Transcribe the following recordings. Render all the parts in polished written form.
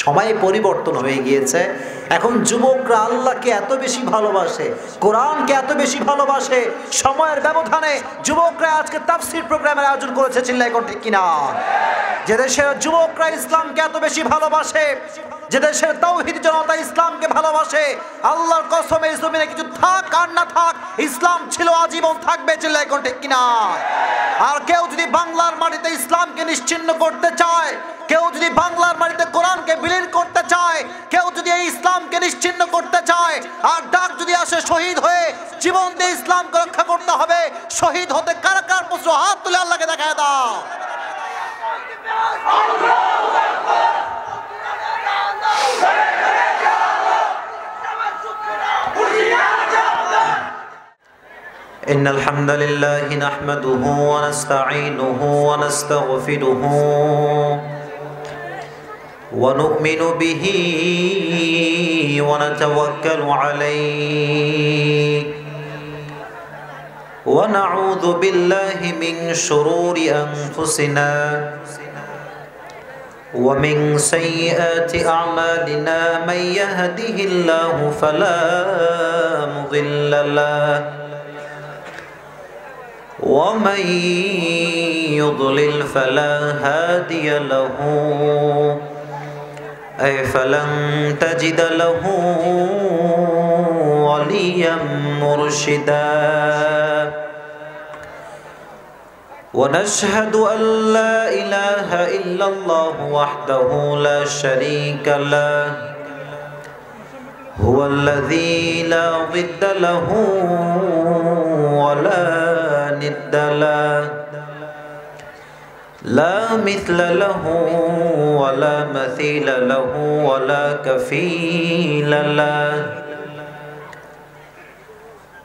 সময় পরিবর্তন হয়ে গিয়েছে। এখন যুবকরা আল্লাহকে এত বেশি ভালোবাসে, কোরআনকে এত বেশি ভালোবাসে, সময়ের ব্যবধানে যুবকরা আজকে তাফসীর প্রোগ্রামের আয়োজন করেছে। চিল্লায় কোন ঠিক কিনা? যে দেশের যুবকরা ইসলামকে এত বেশি ভালোবাসে, যে দেশের তাওহীদ জনতা ইসলামকে ভালোবাসে, আল্লাহর কসম এই জমিনে কিছু থাক আর না থাক, ইসলাম ছিল, আজীবন থাকবে। চিল্লায় কোন ঠিক কিনা? আর কেউ যদি বাংলার মাটিতে ইসলামকে নিশ্চিহ্ন করতে চায়, কেউ যদি বাংলার মাটিতে কোরআনকে বিলীন করতে চায়, কেউ যদি এই ইসলামকে নিশ্চিহ্ন করতে চায়, আর ডাক যদি আসে শহীদ হয়ে জীবন দিয়ে ইসলামকে রক্ষা করতে হবে, শহীদ হতে কার কার প্রশ্ন হাত তুলে আল্লাহকে দেখায় দাও। إن الحمد لله نحمده ونستعينه ونستغفره ونؤمن به ونتوكل عليه ونعوذ بالله من شرور أنفسنا ومن سيئات أعمالنا من يهده الله فلا مضل له ومن يضلل فلا هادي له أي فلن تجد له وليا مرشدا ونشهد أن لا إله إلا الله وحده لا شريك له هو الذي لا ضد له ولا ند له لا مثل له ولا مثيل له ولا كفيل له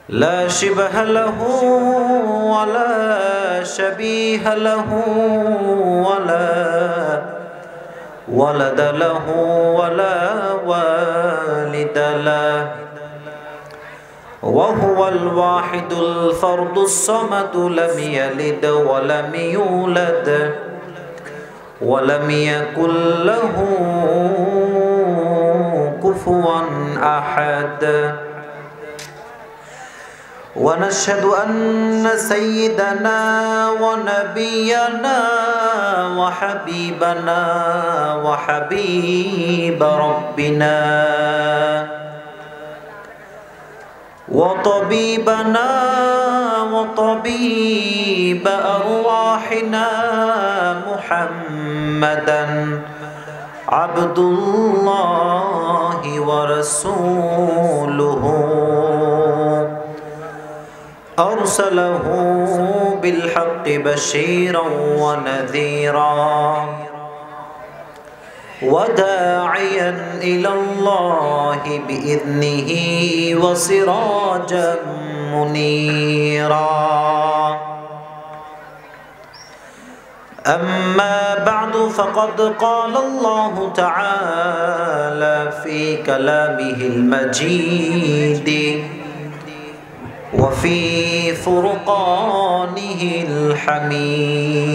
لا شبه له ولا شبيه له ولا ولد له ولا والد له وهو الواحد الفرد الصمد لم يلد ولم يولد ولم يكن له كفوا أحد ونشهد أن سيدنا ونبينا وحبيبنا وحبيب ربنا وطبيبنا وطبيب أرواحنا محمدا عبد الله ورسوله أرسله بالحق بشيرا ونذيرا وداعيا إلى الله بإذنه وسراجا منيرا أما بعد فقد قال الله تعالى في كلامه المجيد وفي فرقانه الحميد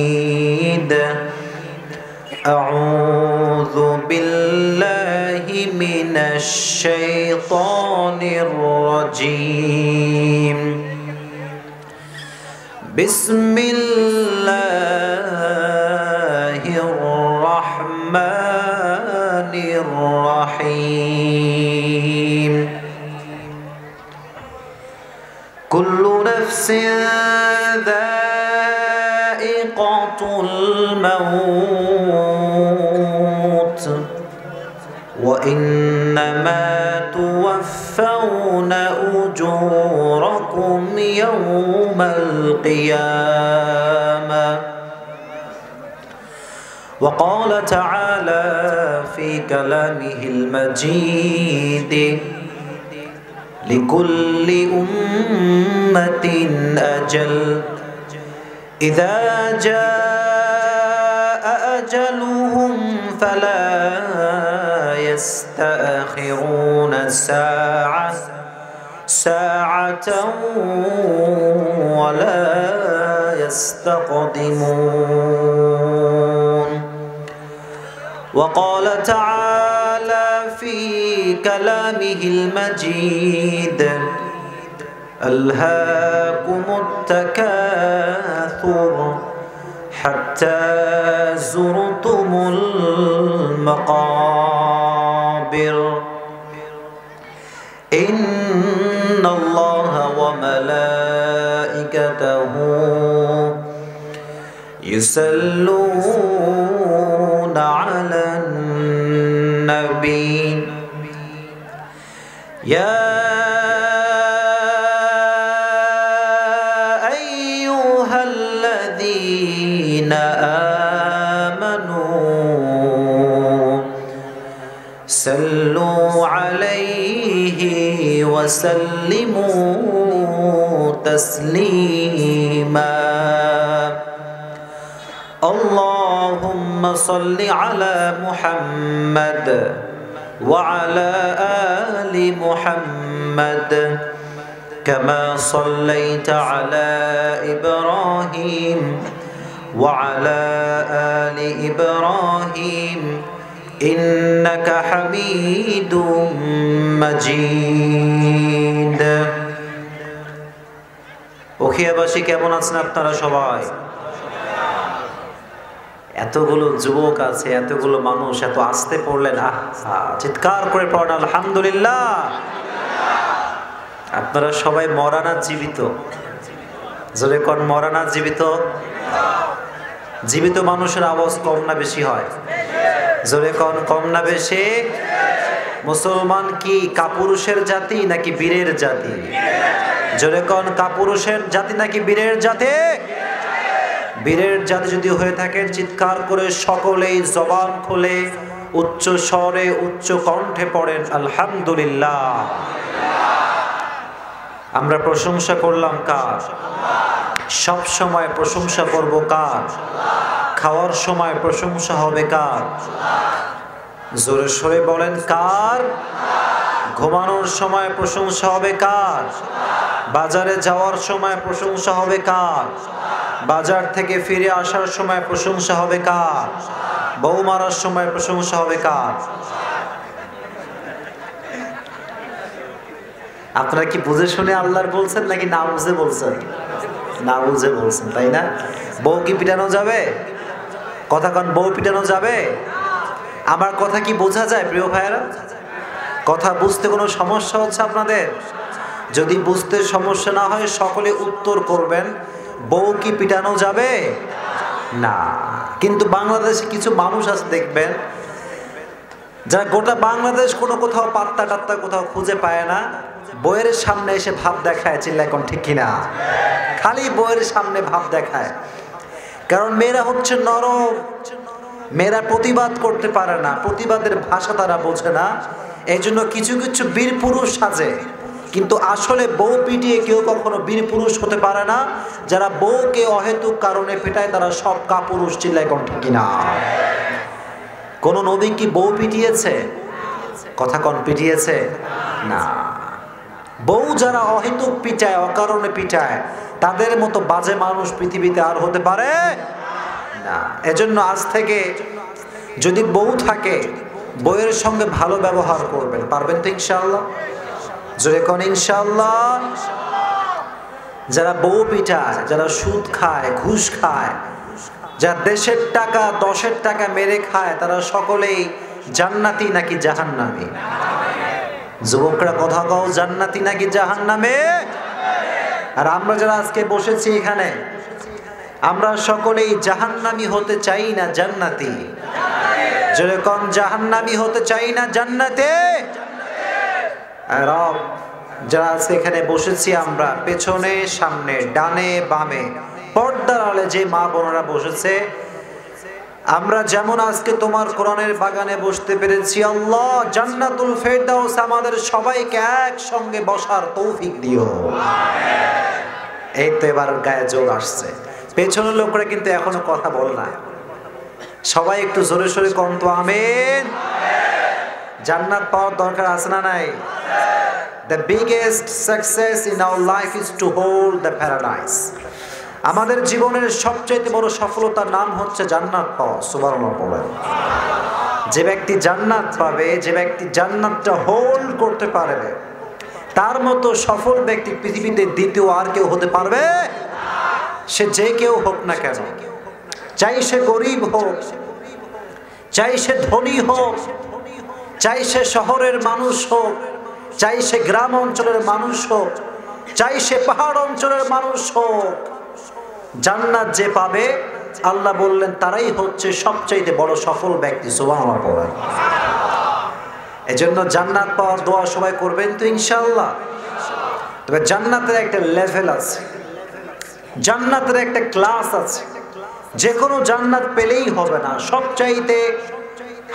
أعوذ بالله من الشيطان الرجيم بسم الله الرحمن الرحيم كل نفس ذائقة الموت وإنما توفون أجوركم يوم القيامة وقال تعالى في كلامه المجيد لكل أمة أجل إذا جاء أجلهم فلا يستأخرون ساعة ولا يستقدمون وقال تعالى في كلامه المجيد ألهاكم التكاثر حتى زرتم المقابر إن الله وملائكته يصلون على النبي يا أيها الذين آمنوا صلوا عليه وسلموا تسليما اللهم صل على محمد وعلى آل محمد كما صليت على إبراهيم وعلى آل إبراهيم إنك حميد مجيد ওখিয়াবাসী কেমন আছেন আপনারা সবাই? এতগুলো যুবক আছে, এতগুলো মানুষ, এত আস্তে পড়লেন, চিৎকার করে পড়েন আলহামদুলিল্লাহ। আপনারা সবাই মরা না জীবিত? জোরে কোন মরা না জীবিত? জীবিত মানুষের আওয়াজ কম না বেশি হয়? জোরে কোন কম না বেশি? মুসলমান কি কাপুরুষের জাতি নাকি বীরের জাতি? জোরে কোন কাপুরুষের জাতি নাকি বীরের জাতি? বীরের জাতি যদি হয়ে থাকেন চিৎকার করে সকলেই জবান খুলে উচ্চ স্বরে উচ্চ কণ্ঠে পড়েন আলহামদুলিল্লাহ। আমরা প্রশংসা করলাম কার? সব সময় প্রশংসা করব কার? খাওয়ার সময় প্রশংসা হবে কার? জোরে সরে বলেন কার? ঘুমানোর সময় প্রশংসা হবে কার? বাজারে যাওয়ার সময় প্রশংসা হবে কার? বাজার থেকে ফিরে আসার সময় প্রশংসা হবে কার? বউ মারার সময় প্রশংসা হবে কার? আপনারা কি বুঝে শুনে আল্লাহর বলছেন নাকি না বুঝে বলছেন? না বুঝে বলছেন, তাই না? বউ কি পিটানো যাবে? কথা কন, বউ পিটানো যাবে? আমার কথা কি বোঝা যায় প্রিয় ভাইয়েরা? কথা বুঝতে কোনো সমস্যা হচ্ছে আপনাদের? যদি বুঝতে সমস্যা না হয় সকলে উত্তর করবেন, বউ কি পিটানো যাবে? না। কিন্তু বাংলাদেশে কিছু মানুষ আছে দেখবেন, যারা গোটা বাংলাদেশ কোনো কোথাও পাত্তা টাত্তা কোথাও খুঁজে পায় না, বইয়ের সামনে এসে ভাব দেখায়, চিল্লায় কোন ঠিক কিনা? খালি বইয়ের সামনে ভাব দেখায়। কারণ মেয়েরা হচ্ছে নরম, মেয়েরা প্রতিবাদ করতে পারে না, প্রতিবাদের ভাষা তারা বোঝে না, এই জন্য কিছু কিছু বীর পুরুষ সাজে। কিন্তু আসলে বউ পিটিয়ে কেউ কখনো বীর পুরুষ হতে পারে না। যারা বউকে অহেতুক কারণে পিটায় তারা সব কাপুরুষ, চিল্লায় কোন ঠিক কিনা? কোন নবী কি বউ পিটিয়েছে? কথা কোন পিটিয়েছে? না। বউ যারা অহেতুক পিটায়, অকারণে পিটায়, তাদের মতো বাজে মানুষ পৃথিবীতে আর হতে পারে না। এজন্য আজ থেকে যদি বউ থাকে, বউয়ের সঙ্গে ভালো ব্যবহার করবেন। পারবেন তো ইনশাআল্লাহ? জোরে কোন ইনশাআল্লাহ। যারা বউ পিটায়, যারা সুদ খায়, ঘুষ খায়, যারা দেশের টাকা 10-এর টাকা মেরে খায়, তারা সকলেই জান্নাতি নাকি জাহান্নামী? যুবকরা কথা কও, জান্নাতি নাকি জাহান্নামে? আর আমরা যারা আজকে বসেছি এখানে, আমরা সকলেই জাহান্নামী হতে চাই না জান্নাতি? যেরকম জাহান্নামী হতে চাই না জান্নাতে? রব, যারা আজকে এখানে বসেছি আমরা, পেছনে সামনে ডানে বামে পর্দার আড়ালে যে মা বোনেরা বসেছে, আমরা যেমন আজকে তোমার কোরআনের বাগানে বসতে পেরেছি, আল্লাহ জান্নাতুল ফেরদাউস আমাদের সবাইকে একসঙ্গে বসার তৌফিক দিও। এই তো এবার গায়ে জোর আসছে। পেছনের লোকরা কিন্তু এখনো কথা বল না, সবাই একটু জোরে সোরে কোন তো আমিন। জান্নাত পাওয়ার দরকার আছে না নাই? The biggest success in our life is to hold the paradise. আমাদের জীবনের সবচেয়ে বড় সফলতার নাম হচ্ছে জান্নাত পাওয়া। সুবহানাল্লাহ বলেন। যে ব্যক্তি জান্নাত পাবে, যে ব্যক্তি জান্নাতটা হোল্ড করতে পারবে, তার মতো সফল ব্যক্তি পৃথিবীতে দ্বিতীয় আর কেউ হতে পারবে? সে যে কেউ হোক না কেন, চাই সে গরিব হোক, চাই সে ধনী হোক, চাই সে শহরের মানুষ হোক, চাই সে গ্রাম অঞ্চলের মানুষ হোক, চাই সে পাহাড় অঞ্চলের মানুষ হোক, জান্নাত যে পাবে আল্লাহ বললেন তারাই হচ্ছে সবচাইতে বড় সফল ব্যক্তি। সুবহানাল্লাহ পড়েন। এজন্য জান্নাত পাওয়ার দোয়া সবাই করবেন তো ইনশাআল্লাহ। তবে জান্নাতের একটা লেভেল আছে, জান্নাতের একটা ক্লাস আছে। যে কোনো জান্নাত পেলেই হবে না, সবচাইতে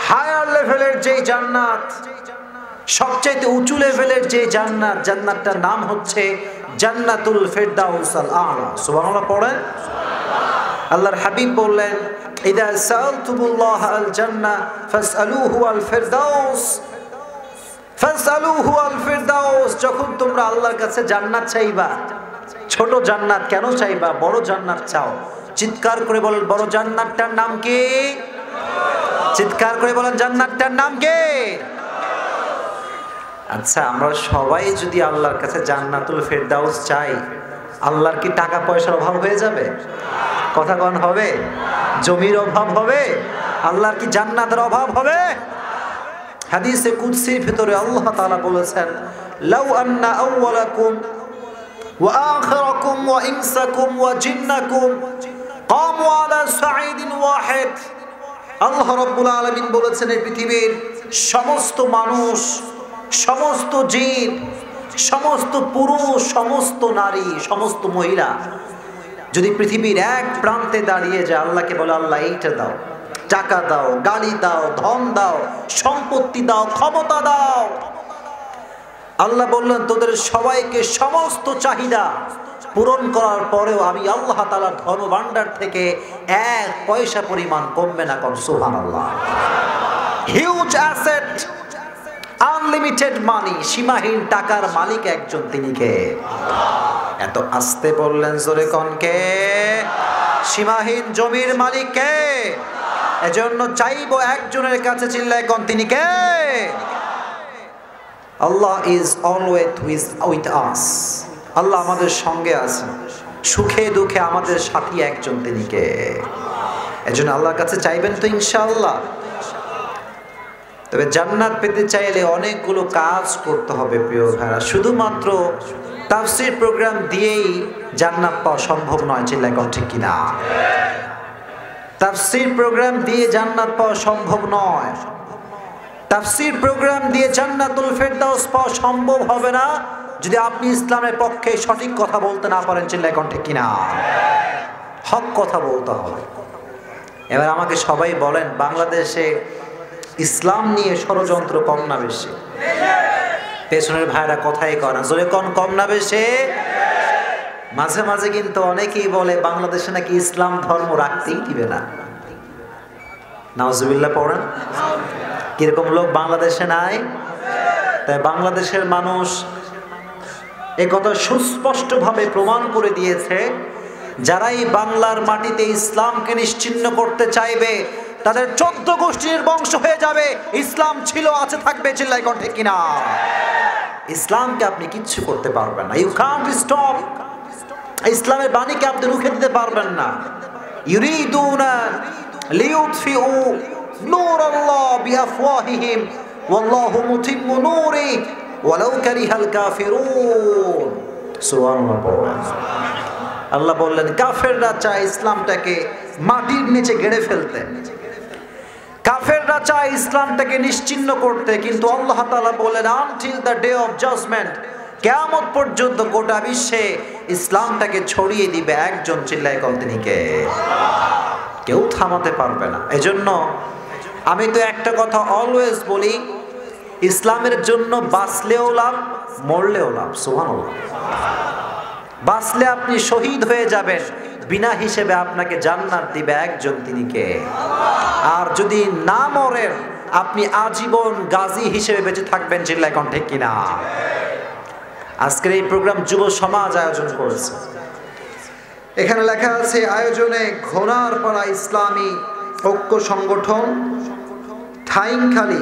হায়ার লেভেলের যে জান্নাত, সবচাইতে উঁচু লেভেলের যে জান্নাত, জান্নাতটার নাম হচ্ছে জান্নাতুল ফিরদাউস আল আ'লা। সুবহানাল্লাহ পড়েন। আল্লাহর হাবিব বললেন, ইদা সালতুমুল্লাহ আল জান্নাহ ফাসআলুহু আল ফিরদাউস, ফাসআলুহু আল ফিরদাউস। যখন তোমরা আল্লাহর কাছে জান্নাত চাইবা, ছোট জান্নাত কেন চাইবা, বড় জান্নাত চাও। চিৎকার করে বলেন, বড় জান্নাতটার নাম কি? চিৎকার করে বলেন, জান্নাতটার নাম কি? আচ্ছা, আমরা সবাই যদি আল্লাহর কাছে জান্নাতুল ফিরদাউস চাই, আল্লাহর কি টাকা পয়সার অভাব হয়ে যাবে? কথা কোন হবে? জমির অভাব হবে? আল্লাহর কি জান্নাতের অভাব হবে? হাদিসে কুদসির ভিতরে আল্লাহ তাআলা বলেছেন, লাউ আন্না আউওয়ালাকুম ওয়া আখিরাকুম ওয়া ইনসাকুম ওয়া জিন্নাকুম কামু আলা সাঈদিন ওয়াহিদ। আল্লাহ রাব্বুল আলামিন বলেছেন, এই পৃথিবীর সমস্ত মানুষ, সমস্ত জিন, সমস্ত পুরুষ, সমস্ত নারী, সমস্ত মহিলা যদি পৃথিবীর এক প্রান্তে দাঁড়িয়ে যায়, আল্লাহকে বলে, আল্লাহ এইটা দাও, টাকা দাও, গাড়ি দাও, ধন দাও, সম্পত্তি দাও, ক্ষমতা দাও। আল্লাহ বললেন, তোদের সবাইকে সমস্ত চাহিদা পূরণ করার পরেও আমি আল্লাহ তাআলার ধন ভাণ্ডার থেকে এক পয়সা পরিমাণ কমবে না। কোন সুবহানাল্লাহ। হিউজ অ্যাসেট, আনলিমিটেড মানি, সীমাহীন টাকার মালিক একজন, তিনি কে? এত আস্তে বললেন, জোরে কোন কে? সীমাহীন জমির মালিক কে? এজন্য চাইবো একজনের কাছে, চিল্লায় কোন, তিনি কে? আল্লাহ ইজ অলওয়েজ উইথ আস। আল্লাহ আমাদের সঙ্গে আছেন, সুখে দুঃখে আমাদের সাথী একজন, তিনি কে? এজন্য আল্লাহর কাছে চাইবেন তো ইনশাআল্লাহ। তবে জান্নাত পেতে চাইলে অনেকগুলো কাজ করতে হবে প্রিয় ভাইরা। শুধুমাত্র তাফসীর প্রোগ্রাম দিয়েই জান্নাত পাওয়া সম্ভব নয়, চিল্লায় কোন ঠিক কিনা? তাফসীর প্রোগ্রাম দিয়ে জান্নাত পাওয়া সম্ভব নয়। তাফসীর প্রোগ্রাম দিয়ে জান্নাতুল ফিরদাউস পাওয়া সম্ভব হবে না যদি আপনি ইসলামের পক্ষে সঠিক কথা বলতে না পারেন, চিল্লায় কোন ঠিক কিনা? হক কথা বলতে হবে। এবার আমাকে সবাই বলেন, বাংলাদেশে ইসলাম নিয়ে ষড়যন্ত্র কম না বেশি? পেছনের ভাইরা কথাই কয় না, জোরে কোন, কম না বেশি? মাঝে মাঝে কিন্তু অনেকেই বলে বাংলাদেশে নাকি ইসলাম ধর্ম রাখতেই দিবে না। নাউজুবিল্লাহ পড়েন। কিরকম লোক বাংলাদেশে নাই? তাই বাংলাদেশের মানুষ একথা সুস্পষ্টভাবে প্রমাণ করে দিয়েছে, যারাই বাংলার মাটিতে ইসলামকে নিশ্চিহ্ন করতে চাইবে তাদের 14 গোষ্ঠীর বংশ হয়ে যাবে। ইসলাম ছিল, আছে, থাকবে, চিল্লায় কোন ঠিক কিনা? ইসলামকে আপনি কিচ্ছু করতে পারবেন না। You can't stop. ইসলামের বাণীকে আপনি রুখে দিতে পারবেন না। ইউরিদুনা লিইউতফিউ নূরাল্লাহ বিআফওয়াহিহিম ওয়াল্লাহু মুতিম্মু নূরি ওয়ালাউ কারিহাল কাফিরুন। সুবহানাল্লাহ। আল্লাহ বললেন, কাফেররা চায় ইসলামটাকে মাটির নিচে গেড়ে ফেলতে, কাফেররা চায় ইসলামটাকে নিশ্চিহ্ন করতে, কিন্তু আল্লাহ তাআলা বলেন, until the day of judgement, কিয়ামত পর্যন্ত গোটা বিশ্বে ইসলামটাকে ছড়িয়ে দিবে একজন, চিল্লায় কোন, তিনি কে? কেউ থামাতে পারবে না। এজন্য আমি তো একটা কথা অলওয়েজ বলি, ইসলামের জন্য বাঁচলেও লাভ, মরলেও লাভ। সুবহানাল্লাহ। বাঁচলে আপনি শহীদ হয়ে যাবেন, বিনা হিসেবে আপনাকে জান্নাত দিবে একজন, তিনি কে? আর যদি না মরেন, আপনি আজীবন গাজী হিসেবে বেঁচে থাকবেন, চিল্লায় কোন ঠিক কিনা? আজকের এই প্রোগ্রাম যুব সমাজ আয়োজন করেছে। এখানে লেখা আছে, আয়োজনে ঘোনারপাড়া ইসলামী ঐক্য সংগঠন, থাইংখালি,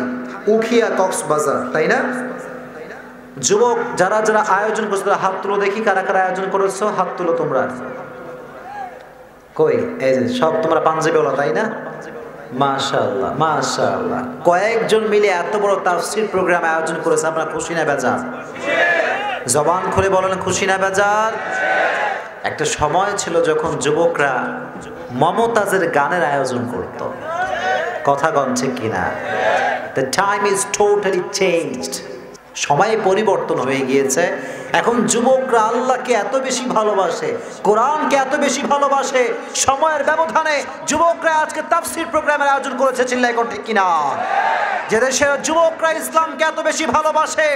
উখিয়া, কক্সবাজার, তাই না? যুবক যারা যারা আয়োজন করছো তারা হাত তুলো দেখি, কারা কারা আয়োজন করেছো হাত তুলো তোমরা। কই? এই যে সব তোমরা পাঞ্জাবিওয়ালা, তাই না? মাশাআল্লাহ মাশাআল্লাহ। কয়েকজন মিলে এত বড় তাফসীর প্রোগ্রাম আয়োজন করেছে, আপনারা খুশি না বেজার? জবান খুলে বলেন খুশি না বেজার? একটা সময় ছিল যখন যুবকরা মমতাজের গানের আয়োজন করত, কথা গঞ্ছে কিনা? The time is totally changed. সময় পরিবর্তন হয়ে গিয়েছে। এখন যুবকরা আল্লাহকে এত বেশি ভালোবাসে, কোরআনকে এত বেশি ভালোবাসে, সময়ের ব্যবধানে যুবকরা আজকে তাফসীর প্রোগ্রামের আয়োজন করেছে, চিল্লায় কোন ঠিক কিনা? যে দেশের যুবকরা ইসলামকে এত বেশি ভালোবাসে,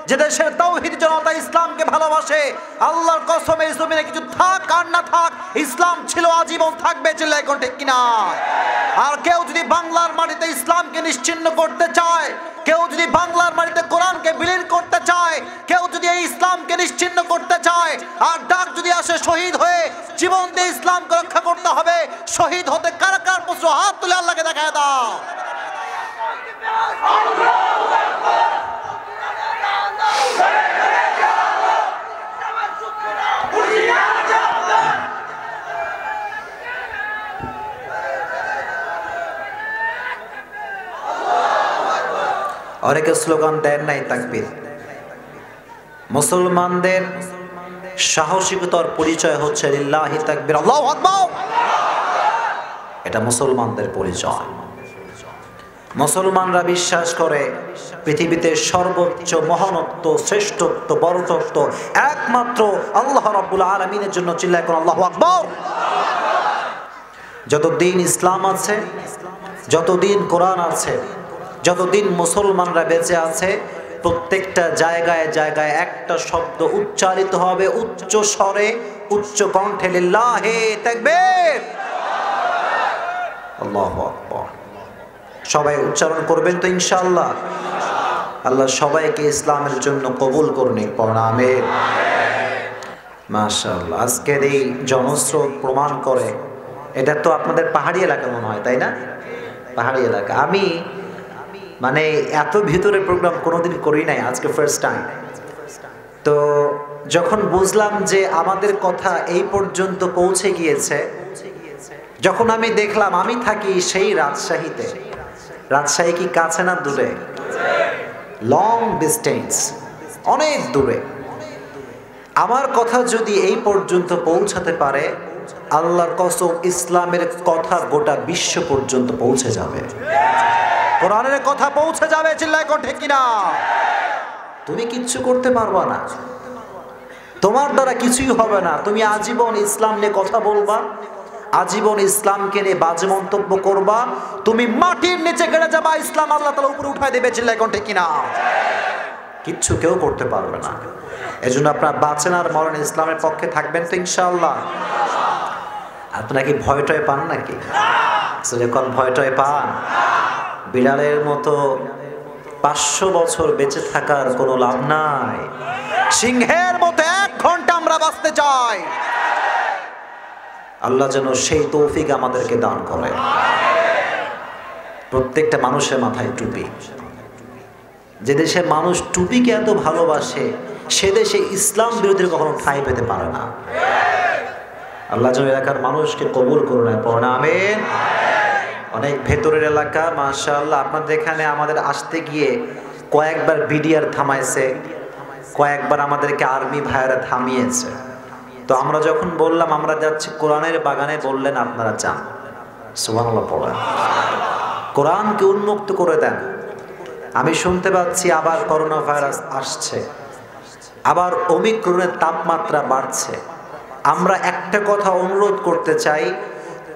যে দেশের তাওহীদ জনতা ইসলামকে ভালোবাসে, আল্লাহর কসম এই জমিনে কিছু থাক আর না থাক, ইসলাম ছিল, আজীবন থাকবে, চিল্লায় কোন ঠিক কিনা? আর কেউ যদি বাংলার মাটিতে ইসলামকে নিশ্চিহ্ন করতে চায়, কেউ যদি বাংলার মাটিতে কোরআনকে বিলীন করতে চায়, কেউ যদি এই ইসলামকে নিশ্চিহ্ন করতে চায়, আর ডাক যদি আসে শহীদ হয়ে জীবন দিয়ে ইসলামকে রক্ষা করতে হবে, শহীদ হতে কার কার প্রশ্ন হাত তুলে আল্লাহকে দেখায় দাও। অনেকে স্লোগান দেন নাই তাকবীর। মুসলমানদের সাহসিকতার পরিচয় হচ্ছে লিল্লাহি তাকবীর, আল্লাহু আকবার। এটা মুসলমানদের পরিচয়। মুসলমানরা বিশ্বাস করে পৃথিবীতে সর্বোচ্চ মহানত্ব, শ্রেষ্ঠত্ব, বড়ত্ব একমাত্র আল্লাহ রাব্বুল আলামিনের জন্য, চিল্লায় কোন আল্লাহু আকবার। যতদিন ইসলাম আছে, যতদিন কোরআন আছে, যতদিন মুসলমানরা বেঁচে আছে, প্রত্যেকটা জায়গায় জায়গায় একটা শব্দ উচ্চারিত হবে উচ্চ স্বরে, উচ্চ কণ্ঠে, লিল্লাহি তাকবীর, আল্লাহু আকবার। সবাই উচ্চারণ করবেন তো ইনশাআল্লাহ? আল্লাহ সবাইকে ইসলামের জন্য কবুল করুন, পড়ুন আমিন। মাশাআল্লাহ। আজকের এই জনস্রোত প্রমাণ করে, এটা তো আপনাদের পাহাড়ি এলাকা মনে হয়, তাই না? পাহাড়ি এলাকা। আমি মানে এত ভিতরে প্রোগ্রাম কোনোদিন করি নাই, আজকে ফার্স্ট টাইম। তো যখন বুঝলাম যে আমাদের কথা এই পর্যন্ত পৌঁছে গিয়েছে, যখন আমি দেখলাম, আমি থাকি সেই রাজশাহীতে। রাজশাহী কি কাছে না দূরে? লং ডিস্টেন্স, অনেক দূরে। আমার কথা যদি এই পর্যন্ত পৌঁছাতে পারে, আল্লাহর কসম ইসলামের কথা গোটা বিশ্ব পর্যন্ত পৌঁছে যাবে, কোরআনের কথা পৌঁছে যাবে, চিল্লায় কোন ঠিক কিনা? তুমি কিচ্ছু করতে পারবা না, তোমার দ্বারা কিছুই হবে না। তুমি আজীবন ইসলাম নিয়ে কথা বলবা, আজীবন ইসলামকে নিয়ে বাজে মন্তব্য করবা, তুমি মাটির নিচে গেড়ে যাবা, ইসলাম আল্লাহ তাআলা উপরে উঠায় দেবে, চিল্লায় কোন ঠিক কিনা? কিচ্ছু কেউ করতে পারবে না। এজন্য আপনারা বাঁচেন আর মরেন ইসলামের পক্ষে থাকবেন তো ইনশাআল্লাহ। আপনারা কি ভয় টয় পান নাকি? যখন ভয় টয় পান, বিড়ালের মতো 500 বছর বেঁচে থাকার কোনো লাভ নাই। সিংহের মতো 1 ঘন্টা আমরা বাঁচতে চাই। আল্লাহ যেন সেই তৌফিক আমাদেরকে দান করে। প্রত্যেকটা মানুষের মাথায় টুপি। যে দেশে মানুষ টুপিকে এত ভালোবাসে, সে দেশে ইসলাম বিরোধীরা কখনো ঠাঁই পেতে পারে না। আল্লাহ যেন এলাকার মানুষকে কবুল করুন, পড়ুন আমিন। অনেক ভেতরের এলাকা, মাশাআল্লাহ। আপনাদের এখানে আমাদের আসতে গিয়ে কয়েকবার বিডিআর থামাইছে, কয়েকবার আমাদেরকে আর্মি ভাইয়েরা থামিয়েছে। তো আমরা যখন বললাম আমরা যাচ্ছি কোরআনের বাগানে, বললেন আপনারা যান। সুবহানাল্লাহ পড়েন, কোরআনকে উন্মুক্ত করে দেন। আমি শুনতে পাচ্ছি আবার করোনা ভাইরাস আসছে, আবার ওমিক্রনের তাপমাত্রা বাড়ছে। আমরা একটা কথা অনুরোধ করতে চাই,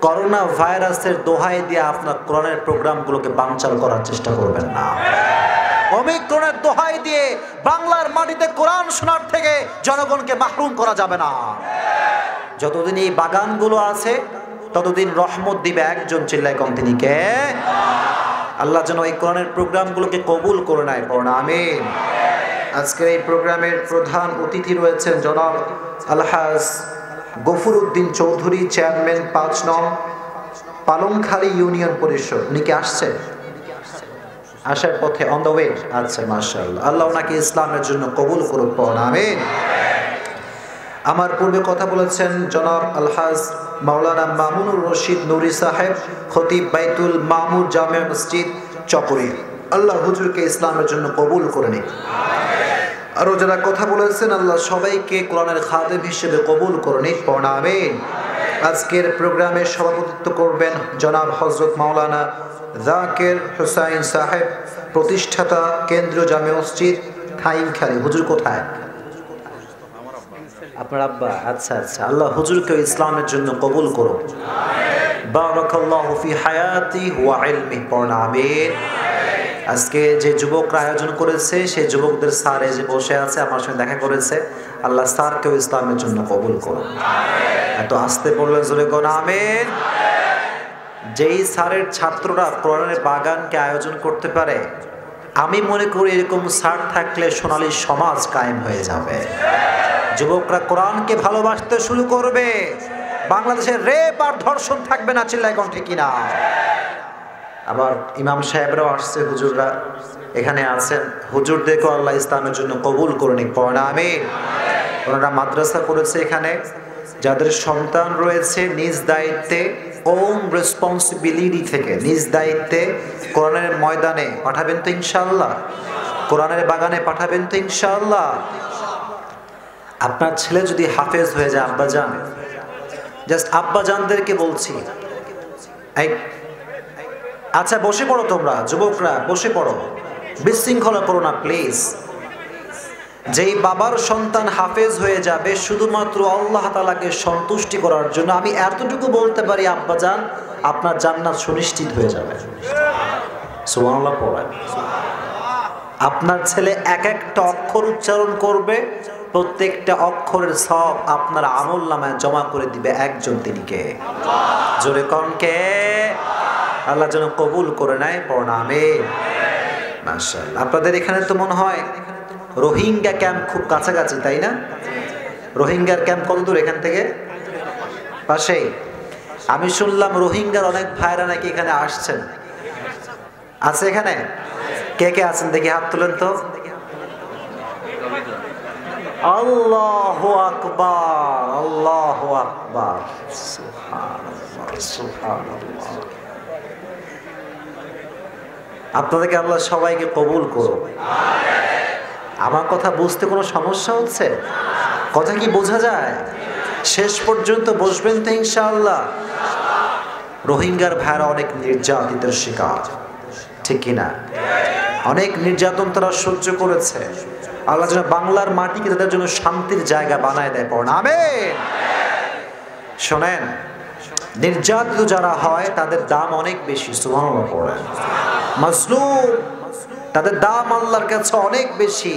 করোনা ভাইরাসের দোহাই দিয়ে আপনার কোরআনের প্রোগ্রামগুলোকে বানচাল করার চেষ্টা করবেন না। ওমিক্রনের দোহাই দিয়ে বাংলার মাটিতে কোরআন শোনার থেকে জনগণকে মাহরুম করা যাবে না। যতদিন এই বাগানগুলো আছে ততদিন রহমত দিবে একজন, চিল্লায় কোন তিনি কে? আল্লাহ যেন এই কোরআনের প্রোগ্রামগুলোকে কবুল করে নেয়, পড়ুন আমিন। আজকের এই প্রোগ্রামের প্রধান অতিথি রয়েছেন জনাব আলহাজ গফুর উদ্দিন চৌধুরী, চেয়ারম্যান 5 নং পালংখালী ইউনিয়ন পরিষদ। উনি কি আসছে? আসার পথে অন দ্য ওয়ে। আচ্ছা মাশাআল্লাহ, আল্লাহ ওনাকে ইসলামের জন্য কবুল করুক, পড়ুন আমিন। আমার পূর্বে কথা বলেছেন জনাব আলহাজ মাওলানা মামুনুর রশিদ নুরি সাহেব, খতিব বাইতুল মামুর জামে মসজিদ চকরি। আল্লাহ হুজুরকে ইসলামের জন্য কবুল করে নিন। আরও যারা কথা বলেছেন আল্লাহ সবাইকে কোরআনের খাদেম হিসেবে কবুল করে নিন, পড়ুন আমিন। আজকের প্রোগ্রামে সভাপতিত্ব করবেন জনাব হযরত মাওলানা জাকির হুসাইন সাহেব, প্রতিষ্ঠাতা কেন্দ্রীয় জামে মসজিদ থাইংখালী। হুজুর কোথায়? আপনার আব্বা? আচ্ছা আচ্ছা, আল্লাহ হুজুরকে ইসলামের জন্য কবুল করো। বারাকাল্লাহু ফি হায়াতি ওয়া ইলমি, পড়ুন আমিন। আজকে যে যুবকরা আয়োজন করেছে সেই যুবকদের স্যার যে বসে আছে আমার সঙ্গে দেখা করেছে, আল্লাহ স্যারকেও ইসলামের জন্য কবুল করো। এত আস্তে পড়লেন, জোরে কোন আমিন। যেই স্যারের ছাত্ররা কোরআনের বাগানকে আয়োজন করতে পারে, আমি মনে করি এরকম স্যার থাকলে সোনালী সমাজ কায়েম হয়ে যাবে। যুবকরা কোরআনকে ভালোবাসতে শুরু করবে, বাংলাদেশের রেপ আর ধর্ষণ থাকবে না, চিল্লায় কোন ঠিক কিনা। আবার ইমাম সাহেবরাও আসছে, হুজুররা এখানে আছেন, হুজুরদেরকেও আল্লাহ ইসলামের জন্য কবুল করে নিক, পড়ুন আমিন। ওনারা মাদ্রাসা করেছে এখানে, যাদের সন্তান রয়েছে নিজ দায়িত্বে, ওন রেসপন্সিবিলিটি থেকে নিজ দায়িত্বে কোরআনের ময়দানে পাঠাবেন তো ইনশাআল্লাহ, কোরআনের বাগানে পাঠাবেন তো ইনশাআল্লাহ। আপনার ছেলে যদি হাফেজ হয়ে যায়, আব্বাজান, জাস্ট আব্বাজানদেরকে বলছি, আচ্ছা বসে পড়ো, তোমরা যুবকরা বসে পড়ো, বিশৃঙ্খলা করো না প্লিজ। যেই বাবার সন্তান হাফেজ হয়ে যাবে শুধুমাত্র আল্লাহ তাআলাকে সন্তুষ্টি করার জন্য, আমি এতটুকু বলতে পারি আব্বাজান, আপনার জান্নাত সুনিশ্চিত হয়ে যাবে। সুবহানাল্লাহ পড়েন। আপনার ছেলে এক একটা অক্ষর উচ্চারণ করবে, প্রত্যেকটা অক্ষরের সব আপনার আমলনামায় জমা করে দিবে একজন, তিনি কে? জোরে কোন কে? আল্লাহ যেন কবুল করে নেয়, পড়ুন আমিন। মাশাআল্লাহ। আপনাদের এখানে তো মনে হয় রোহিঙ্গা ক্যাম্প খুব কাছাকাছি, তাই না? রোহিঙ্গার ক্যাম্প কত দূর এখান থেকে? পাশেই। আমি শুনলাম রোহিঙ্গার অনেক ভাইরা নাকি এখানে আসছেন, আছে এখানে? কে কে আছেন দেখি হাত তুলেন তো। আল্লাহু আকবার, আল্লাহু আকবার, সুবহানাল্লাহ, সুবহানাল্লাহ। আপনাদেরকে আল্লাহ সবাইকে কবুল করো। আমার কথা বুঝতে কোনো সমস্যা হচ্ছে? কথা কি বোঝা যায়? শেষ পর্যন্ত বসবেন তো ইনশাআল্লাহ। রোহিঙ্গার ভাইরা অনেক নির্যাতিতের শিকার, ঠিক কিনা? অনেক নির্যাতন তারা সহ্য করেছে। আল্লাহ যেন বাংলার মাটিকে তাদের জন্য শান্তির জায়গা বানায় দেয়, পড়ুন আমিন। শোনেন, নির্যাতিত যারা হয় তাদের দাম অনেক বেশি, সুবহানাল্লাহ পড়েন। মাজলুম, তাদের দাম আল্লাহর কাছে অনেক বেশি।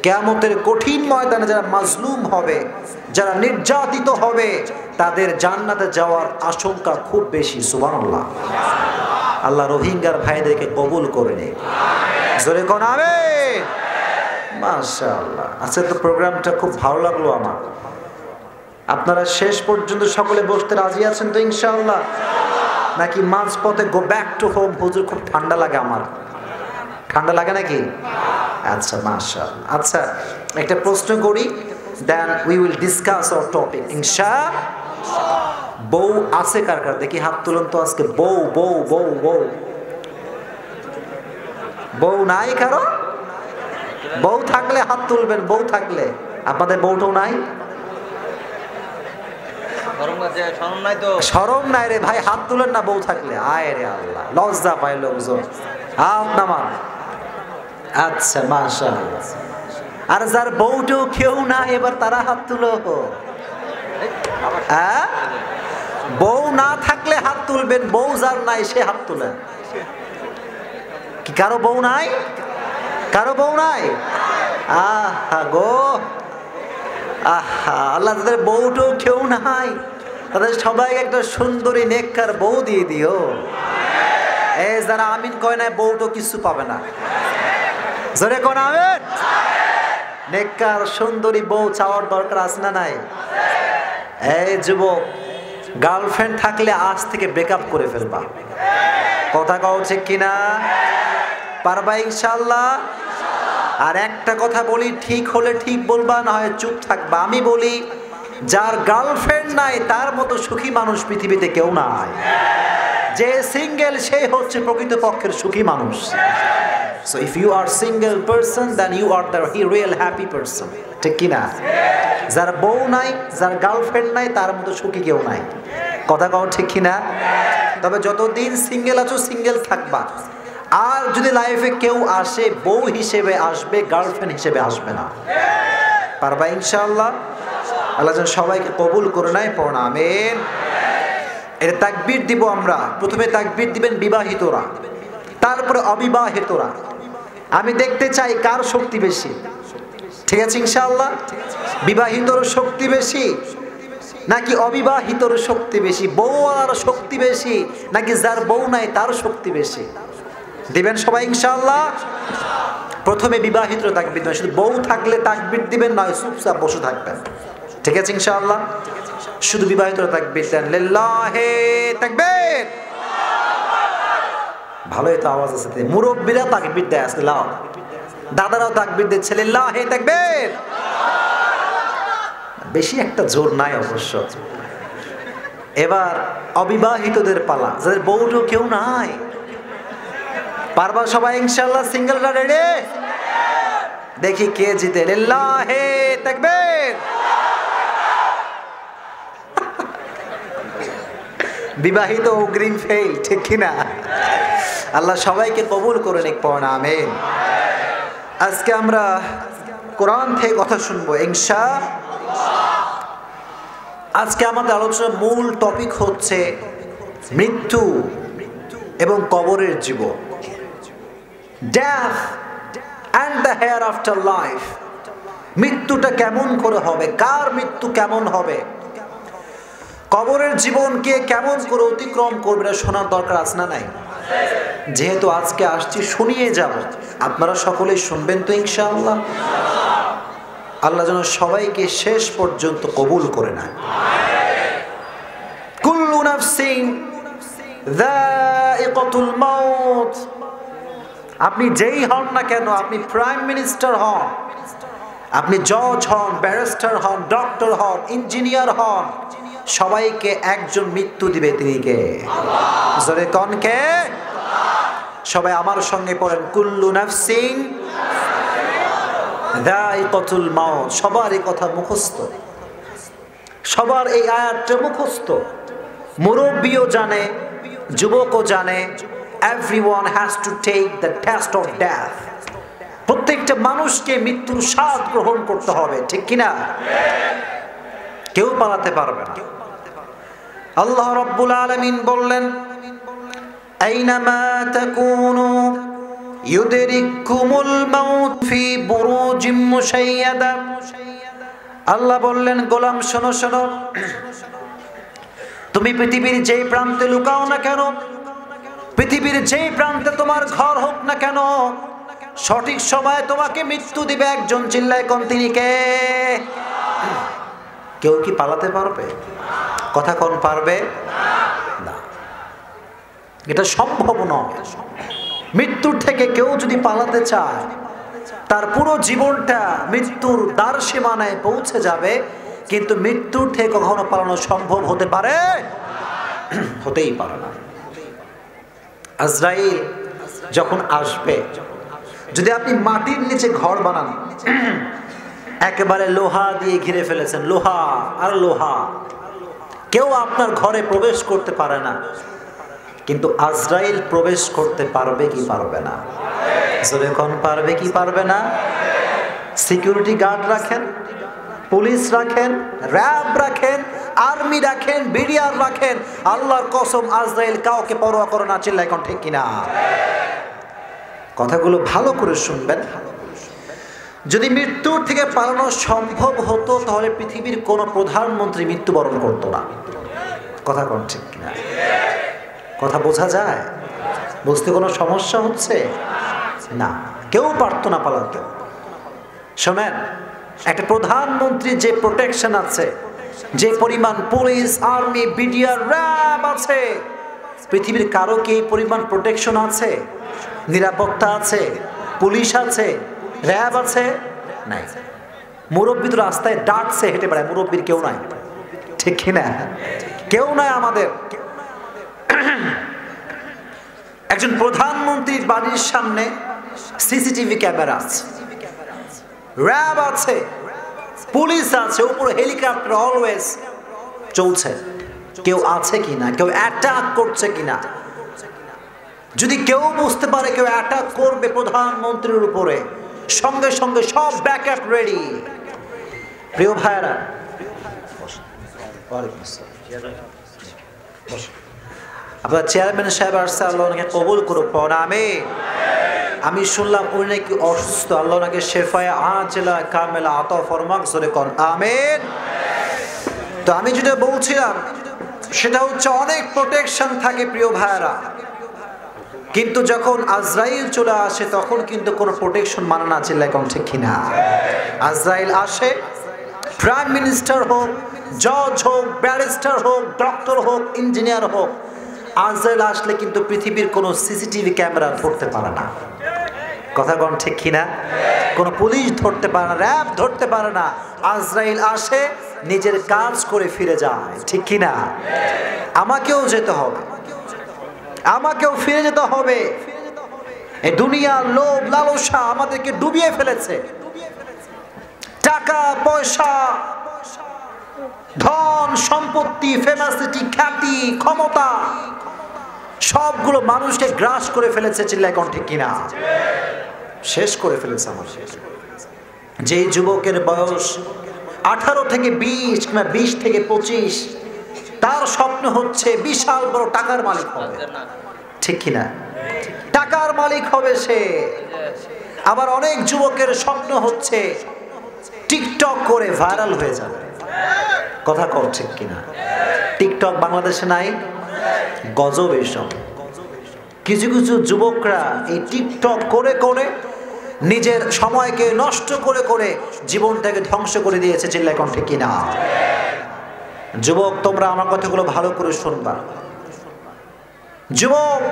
কিয়ামতের কঠিন ময়দানে যারা মাজলুম হবে, যারা নির্যাতিত হবে, তাদের জান্নাতে যাওয়ার আশঙ্কা খুব বেশি, সুবহানাল্লাহ। আল্লাহ রোহিঙ্গার ভাইদেরকে কবুল করে নিন, জোরে কোন আমিন। মাশাআল্লাহ। আচ্ছা, তো প্রোগ্রামটা খুব ভালো লাগলো আমার। আপনারা শেষ পর্যন্ত সকলে বসতে রাজি আছেন তো ইনশাআল্লাহ? নাকি মাঝপথে গো ব্যাক টু হোম? হুজুর খুব ঠান্ডা লাগে আমার। ঠান্ডা লাগে নাকি? আচ্ছা মাশাআল্লাহ। আচ্ছা, একটা প্রশ্ন করি, then we will discuss our topic ইনশাআল্লাহ। বউ আছে কার কার দেখি হাত তুলুন তো আজকে। বউ বউ বউ বউ বউ নাই কারো? বউ থাকলে হাত তুলবেন, বউ থাকলে। আপনাদের বউটাও নাই? শরম নাই রে ভাই, হাত তুলেন না বউ থাকলে। আয় রে আল্লাহ, লজ্জা পায় লোকজন। হাত নামান। আচ্ছা মাশাআল্লাহ। আর যার বউটাও কেউ না, এবার তারা হাত তুলো। বউ না থাকলে হাত তুলবেন, বউ যার নাই সে হাত তুলেন। কি কারো বউ নাই? কারো বউ নাই? আহা গো, আহা, আল্লাহ তাদের বউটাও কেউ নাই, তাদের সবাই একটা সুন্দরী নেককার বউ দিয়ে দিও। এই যারা আমিন কয় না, বউটাও কিছু পাবে না। জোরে কোন আমিন। নেককার সুন্দরী বউ চাওয়ার দরকার আছে না নাই? এই যুবক, গার্লফ্রেন্ড থাকলে আজ থেকে ব্রেকআপ করে ফেলবা। কথা কও ঠিক কিনা? পারবা ইনশাআল্লাহ? আর একটা কথা বলি, ঠিক হলে ঠিক বলবা, না হয় চুপ থাকবা। আমি বলি, যার গার্লফ্রেন্ড নাই তার মতো সুখী মানুষ পৃথিবীতে কেউ নাই। যে সিঙ্গেল সে হচ্ছে প্রকৃতপক্ষের সুখী মানুষ। So if you are single person, then you are the real happy person. ঠিক কি না? যার বউ নাই, যার গার্লফ্রেন্ড নাই, তার মতো সুখী কেউ নাই। কথা কও ঠিক কি না? তবে যতদিন সিঙ্গেল আছো সিঙ্গেল থাকবা। আর যদি লাইফে কেউ আসে, বউ হিসেবে আসবে, গার্লফ্রেন্ড হিসেবে আসবে না। পারবা ইনশাআল্লাহ? আল্লাহ যেন সবাইকে কবুল করে নেয়। পড়না আমিন। এর তাকবীর দিব আমরা। প্রথমে তাকবীর দিবেন বিবাহিতরা, তারপরে অবিবাহিতরা। আমি দেখতে চাই কার শক্তি বেশি। ঠিক আছে ইনশাআল্লাহ? বিবাহিতর শক্তি বেশি নাকি অবিবাহিতর শক্তি বেশি? বউয়ার শক্তি বেশি নাকি যার বউ নাই তার শক্তি বেশি? দিবেন সবাই ইনশাআল্লাহ? প্রথমে বিবাহিতর তাকবীর দিবেন। শুধু বউ থাকলে তাকবীর দিবেন, নয় চুপচাপ বসে থাকবেন। ঠিক আছে ইনশাআল্লাহ? শুধু বিবাহিতর তাকবীর দেন। লিল্লাহি তাকবীর। ভালোই তো আওয়াজ আছে। মুরব্বীরা তাকবীর দেয় আজকে, লাও দাদারাও তাকবীর দিচ্ছে। লিল্লাহি তাকবীর। বেশি একটা জোর নাই অবশ্য। এবার অবিবাহিতদের পালা, যাদের বউটো কেউ নাই। পারবা সবাই ইনশাআল্লাহ? সিঙ্গেলরা রেডি? দেখি কে জিতে। লিল্লাহি তাকবীর। বিবাহিত অগ্রিম ফেল। ঠিক কিনা? আল্লাহ সবাইকে কবুল করে নিক। পড়না আমিন। আজকে আমরা কোরআন থেকে কথা শুনবো ইনশাআল্লাহ। আজকে আমাদের আলোচনার মূল টপিক হচ্ছে মৃত্যু এবং কবরের জীবন। Death and the hereafter life. মৃত্যুটা কেমন করে হবে, কার মৃত্যু কেমন হবে, কবরের জীবনকে কেমন করে অতিক্রম করবে, এটা শোনার দরকার আছে না নাই? যেহেতু আজকে আসছি শুনিয়ে যাব, আপনারা সকলেই শুনবেন তো ইনশাআল্লাহ? আল্লাহ যেন সবাইকে শেষ পর্যন্ত কবুল করে নেয়। কুল্লু নাফসিন যায়িকাতুল মাউত। আপনি যেই হন না কেন, আপনি প্রাইম মিনিস্টার হন, আপনি জজ হন, ব্যারিস্টার হন, ডক্টর হন, ইঞ্জিনিয়ার হন, সবাইকে একজন মৃত্যু দিবে। তিনি কে? জোরে কোন কে? সবাই আমার সঙ্গে পড়েন, কুল্লু নাফসিন যায়িকাতুল মাউত। সবার এই কথা মুখস্থ, সবার এই আয়াতটা মুখস্থ। মুরব্বিও জানে, যুবকও জানে। Everyone has to take the test of death. প্রত্যেকটা মানুষকে মৃত্যুর স্বাদ গ্রহণ করতে হবে। ঠিক কিনা? কেউ পালাতে পারবে না। আল্লাহ রাব্বুল আলামিন বললেন, আইনামা তাকুনু ইউদরিকুমুল মাউত ফি বুরুজিম মুশাইয়াদা। আল্লাহ বললেন, গোলাম শোনো শোনো, তুমি পৃথিবীর যেই প্রান্তে লুকাও না কেন, পৃথিবীর যেই প্রান্তে তোমার ঘর হোক না কেন, সঠিক সময়ে তোমাকে মৃত্যু দিবে একজন। চিল্লায় কোন? তিনি কে? কেউ কি পালাতে পারবে? কথা কোন পারবে? না, এটা সম্ভব নয়। মৃত্যুর থেকে কেউ যদি পালাতে চায়, তার পুরো জীবনটা মৃত্যুর দ্বার সীমানায় পৌঁছে যাবে, কিন্তু মৃত্যুর থেকে কখনো পালানো সম্ভব হতে পারে? হতেই পারে না। আজরাইল যখন আসবে, যদি আপনি মাটির নিচে ঘর বানান, একেবারে লোহা দিয়ে ঘিরে ফেলেছেন, লোহা আর লোহা, কেউ আপনার ঘরে প্রবেশ করতে পারে না, কিন্তু আজরাইল প্রবেশ করতে পারবে কি পারবে না? যখন পারবে কি পারবে না? সিকিউরিটি গার্ড রাখেন, পুলিশ রাখেন, র্যাব রাখেন, আর্মি রাখেন, বিডিআর রাখেন, আল্লাহর কসম আজরাইল কাউকে পরোয়া করে না। চিল্লায় এখন ঠিক কিনা? কথাগুলো ভালো করে শুনবেন। যদি মৃত্যুর থেকে পালানো সম্ভব হতো, তাহলে পৃথিবীর কোন প্রধানমন্ত্রী মৃত্যুবরণ করতো না। কথা কোন ঠিক কিনা? কথা বোঝা যায়? বুঝতে কোনো সমস্যা হচ্ছে না? কেউ পারতো না পালাতে। শোনেন, একটা প্রধানমন্ত্রীর যে প্রোটেকশন আছে, যে পরিমাণ পুলিশ, আর্মি, বিডিআর, র্যাব আছে, পৃথিবীর কারো কি এই পরিমাণ প্রোটেকশন আছে? নিরাপত্তা আছে, পুলিশ আছে, র্যাব আছে? নাই। মুরব্বী তো রাস্তায় ডাকছে হেঁটে বেড়ায়, মুরব্বীর কেউ নাই, ঠিক কিনা? কেউ নাই আমাদের। একজন প্রধানমন্ত্রীর বাড়ির সামনে সিসিটিভি ক্যামেরা আছে, র্যাব আছে, পুলিশ আছে, উপরে হেলিকপ্টার অলওয়েজ চলছে। কেউ আছে কিনা, কেউ অ্যাটাক করছে কিনা? যদি কেউ বুঝতে পারে কেউ অ্যাটাক করবে প্রধানমন্ত্রীর উপরে, সঙ্গে সঙ্গে সব ব্যাকআপ রেডি। প্রিয় ভাইরা, আপনার চেয়ারম্যান সাহেব আসছে, আল্লাহ ওনাকে কবুল করুক, আমিন। আমি শুনলাম উনি নাকি অসুস্থ, আল্লাহ ওনাকে শেফায়ে আজলা কামেলা আতা ফরমাক, জোরে কোন আমিন। তো আমি যেটা বলছিলাম সেটা হচ্ছে অনেক প্রোটেকশন থাকে প্রিয় ভাইরা, কিন্তু যখন আজরাইল চলে আসে তখন কিন্তু কোনো প্রোটেকশন মানে না, চিল্লায় কোন ঠিক কিনা? আজরাইল আসে, প্রাইম মিনিস্টার হোক, জজ হোক, ব্যারিস্টার হোক, ডক্টর হোক, ইঞ্জিনিয়ার হোক, আজরাইল আসলে কিন্তু পৃথিবীর কোনো সিসিটিভি ক্যামেরা ধরতে পারে না। কথা কোন ঠিক কিনা? কোনো পুলিশ ধরতে পারে না, র্যাব ধরতে পারে না। আজরাইল আসে, নিজের কাজ করে ফিরে যায়, ঠিক কিনা? আমাকেও যেতে হবে, আমাকেও ফিরে যেতে হবে। এই দুনিয়ার লোভ লালসা আমাদেরকে ডুবিয়ে ফেলেছে। টাকা পয়সা, ধন সম্পত্তি, ফেমাসিটি, খ্যাতি, ক্ষমতা সবগুলো মানুষকে গ্রাস করে ফেলেছে, চিল্লায় কোন ঠিক কিনা? শেষ করে ফেলেছে আমার। যেই যুবকের বয়স 18 থেকে 20 কিংবা 20 থেকে 25, তার স্বপ্ন হচ্ছে বিশাল বড় টাকার মালিক হবে, ঠিক কিনা? টাকার মালিক হবে সে। আবার অনেক যুবকের স্বপ্ন হচ্ছে টিকটক করে ভাইরাল হয়ে যাবে। কথা কর ঠিক কিনা? টিকটক বাংলাদেশে নাই, গজব এইসব। কিছু কিছু যুবকরা এই টিকটক করে করে নিজের সময়কে নষ্ট করে করে জীবনটাকে ধ্বংস করে দিয়েছে, চিল্লায় কোন ঠিক কিনা? যুবক, তোমরা আমার কথাগুলো ভালো করে শুনবা। যুবক,